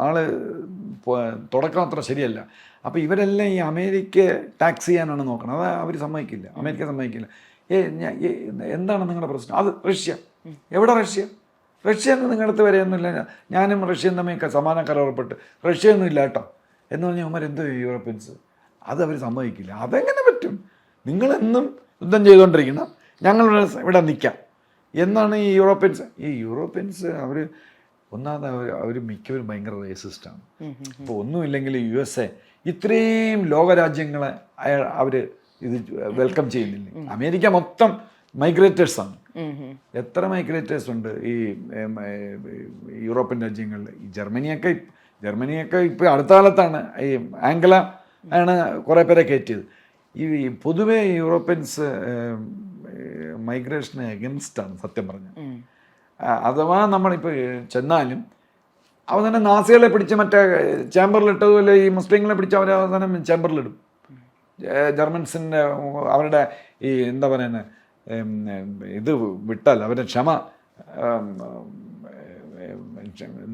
ആള് തുടക്കം അത്ര ശരിയല്ല. അപ്പോൾ ഇവരെല്ലാം ഈ അമേരിക്ക ടാക്സ് ചെയ്യാനാണ് നോക്കണം. അത് അവർ സമ്മതിക്കില്ല, അമേരിക്ക സമ്മതിക്കില്ല. എന്താണ് നിങ്ങളുടെ പ്രശ്നം? അത് റഷ്യ. എവിടെ റഷ്യ? റഷ്യ എന്ന് നിങ്ങളുടെ വരെയൊന്നുമില്ല. ഞാനും റഷ്യയും തമ്മിൽ സമാന കരാറപ്പെട്ട് റഷ്യയൊന്നും ഇല്ല കേട്ടോ എന്ന് പറഞ്ഞാൽ അവന്മാർ എന്തോ യൂറോപ്യൻസ്, അത് അവർ സമ്മതിക്കില്ല. അതെങ്ങനെ പറ്റും? നിങ്ങളെന്നും യുദ്ധം ചെയ്തുകൊണ്ടിരിക്കണം, ഞങ്ങൾ ഇവിടെ നിൽക്കാം എന്നാണ് ഈ യൂറോപ്യൻസ് അവർ ഒന്നാമത് അവർ മിക്കവരും ഭയങ്കര റേസിസ്റ്റാണ്. ഇപ്പോൾ ഒന്നുമില്ലെങ്കിൽ USA ഇത്രയും ലോകരാജ്യങ്ങളെ അവർ ഇത് വെൽക്കം ചെയ്യുന്നില്ല. അമേരിക്ക മൊത്തം മൈഗ്രേറ്റേഴ്സാണ്. എത്ര മൈഗ്രേറ്റേഴ്സ് ഉണ്ട് ഈ യൂറോപ്യൻ രാജ്യങ്ങളിൽ. ഈ ജർമ്മനിയൊക്കെ ഇപ്പോൾ അടുത്ത കാലത്താണ് ഈ ആംഗല ആണ് കുറേ പേരെ കയറ്റിയത്. ഈ പൊതുവേ യൂറോപ്യൻസ് മൈഗ്രേഷന് എഗൻസ്റ്റാണ് സത്യം പറഞ്ഞാൽ. അഥവാ നമ്മളിപ്പോൾ ചെന്നാലും അവസാനം നാസികളെ പിടിച്ച് മറ്റേ ചേംബറിലിട്ടതുപോലെ ഈ മുസ്ലിങ്ങളെ പിടിച്ച് അവരെ അവസാനം ചേംബറിലിടും. ജർമ്മൻസിൻ്റെ അവരുടെ ഈ എന്താ പറയുന്നത് ഇത് വിട്ടാൽ അവരുടെ ക്ഷമ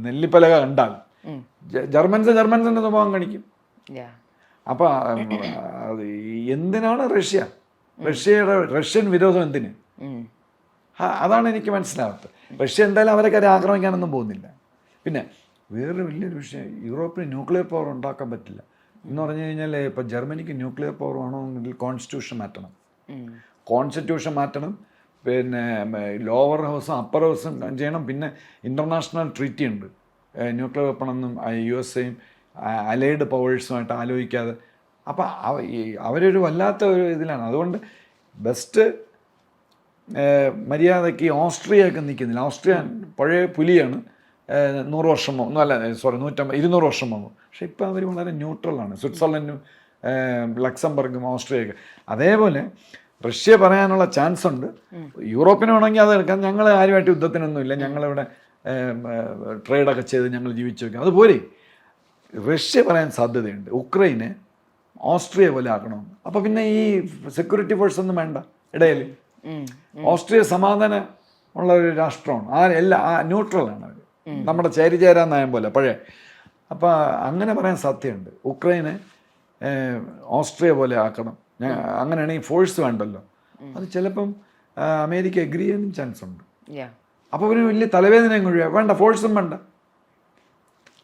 നെല്ലിപ്പലക കണ്ടാൽ ജർമ്മൻസിൻ്റെ സ്വഭാവം കാണിക്കും. അപ്പോൾ എന്തിനാണ് റഷ്യൻ വിരോധം എന്തിന്? അതാണ് എനിക്ക് മനസ്സിലാവാത്തത്. റഷ്യ എന്തായാലും അവരെ കാര്യം ആക്രമിക്കാനൊന്നും പോകുന്നില്ല. പിന്നെ വേറൊരു വലിയൊരു വിഷയം, യൂറോപ്പിന് ന്യൂക്ലിയർ പവർ ഉണ്ടാക്കാൻ പറ്റില്ല എന്ന് പറഞ്ഞു കഴിഞ്ഞാൽ, ഇപ്പം ജർമ്മനിക്ക് ന്യൂക്ലിയർ പവർ വേണമെങ്കിൽ കോൺസ്റ്റിറ്റ്യൂഷൻ മാറ്റണം. പിന്നെ ലോവർ ഹൗസും അപ്പർ ഹൗസും ചെയ്യണം. പിന്നെ ഇൻ്റർനാഷണൽ ട്രീറ്റി ഉണ്ട്, ന്യൂക്ലിയർ വെപ്പണൊന്നും USA-യും അലൈഡ് പവേഴ്സുമായിട്ട് ആലോചിക്കാതെ. അപ്പം അവരൊരു വല്ലാത്ത ഒരു ഇതിലാണ്. അതുകൊണ്ട് ബെസ്റ്റ് മര്യാദയ്ക്ക് ഓസ്ട്രിയയൊക്കെ നിൽക്കുന്നില്ല. ഓസ്ട്രിയ പഴയ പുലിയാണ്, 100 വർഷം ഒന്നും അല്ല, 200 വർഷം മുമ്പ്. പക്ഷെ ഇപ്പം അവർ വളരെ ന്യൂട്രലാണ്. സ്വിറ്റ്സർലൻഡും ലക്സംബർഗും ഓസ്ട്രിയയൊക്കെ. അതേപോലെ റഷ്യ പറയാനുള്ള ചാൻസ് ഉണ്ട്. യൂറോപ്പിന് വേണമെങ്കിൽ അത് എടുക്കാം. ഞങ്ങൾ ആരുമായിട്ട് യുദ്ധത്തിനൊന്നുമില്ല, ഞങ്ങളിവിടെ ട്രേഡൊക്കെ ചെയ്ത് ഞങ്ങൾ ജീവിച്ചു വയ്ക്കാം, അതുപോലെ റഷ്യ പറയാൻ സാധ്യതയുണ്ട് ഉക്രൈനെ ഓസ്ട്രിയ പോലെ ആക്കണമെന്ന്. അപ്പോൾ പിന്നെ ഈ സെക്യൂരിറ്റി ഫോഴ്സ് ഒന്നും വേണ്ട ഇടയിൽ. ഓസ്ട്രിയ സമാധാനം ഉള്ള ഒരു രാഷ്ട്രമാണ്. ന്യൂട്രലാണ് അവർ, നമ്മുടെ ചേരിചേരാ നയം പോലെ പഴയ. അപ്പോൾ അങ്ങനെ പറയാൻ സാധ്യതയുണ്ട്. ഉക്രൈനെ ഓസ്ട്രിയ പോലെ ആക്കണം, അങ്ങനെയാണെങ്കിൽ ഫോഴ്സ് വേണ്ടല്ലോ. അത് ചിലപ്പം അമേരിക്ക എഗ്രി ചെയ്യാനും ചാൻസ് ഉണ്ട്. അപ്പോൾ ഒരു വലിയ തലവേദനയും കഴിയുക വേണ്ട, ഫോഴ്സും വേണ്ട.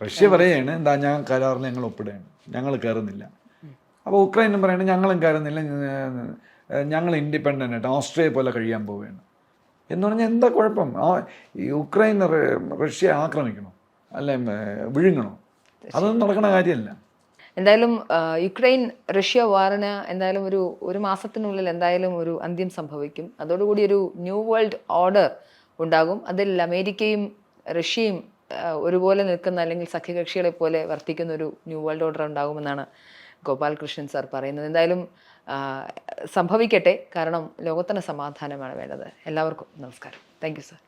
റഷ്യ പറയുകയാണ്, എന്താ ഞാൻ കരാറിൽ ഞങ്ങൾ ഒപ്പിടുകയാണ്, ഞങ്ങൾ കയറുന്നില്ല. അപ്പോൾ ഉക്രൈനും പറയുന്നത് ഞങ്ങളും കയറുന്നില്ല, ഞങ്ങൾ ഇൻഡിപെൻഡൻ്റ് ആയിട്ട് ഓസ്ട്രിയ പോലെ കഴിയാൻ പോവുകയാണ് എന്ന് പറഞ്ഞാൽ എന്താ കുഴപ്പം? ഈ ഉക്രൈൻ റഷ്യ ആക്രമിക്കണോ അല്ലെ വിഴുങ്ങണോ? അതൊന്നും നടക്കുന്ന കാര്യമല്ല. എന്തായാലും യുക്രൈൻ റഷ്യ വാറിന് എന്തായാലും ഒരു മാസത്തിനുള്ളിൽ എന്തായാലും ഒരു അന്ത്യം സംഭവിക്കും. അതോടുകൂടി ഒരു ന്യൂ വേൾഡ് ഓർഡർ ഉണ്ടാകും. അതിൽ അമേരിക്കയും റഷ്യയും ഒരുപോലെ നിൽക്കുന്ന അല്ലെങ്കിൽ സഖ്യകക്ഷികളെ പോലെ വർത്തിക്കുന്ന ഒരു ന്യൂ വേൾഡ് ഓർഡർ ഉണ്ടാകുമെന്നാണ് ഗോപാലകൃഷ്ണൻ സാർ പറയുന്നത്. എന്തായാലും സംഭവിക്കട്ടെ. കാരണം ലോകത്തിന് സമാധാനമാണ് വേണ്ടത്. എല്ലാവർക്കും നമസ്കാരം. Thank you sir.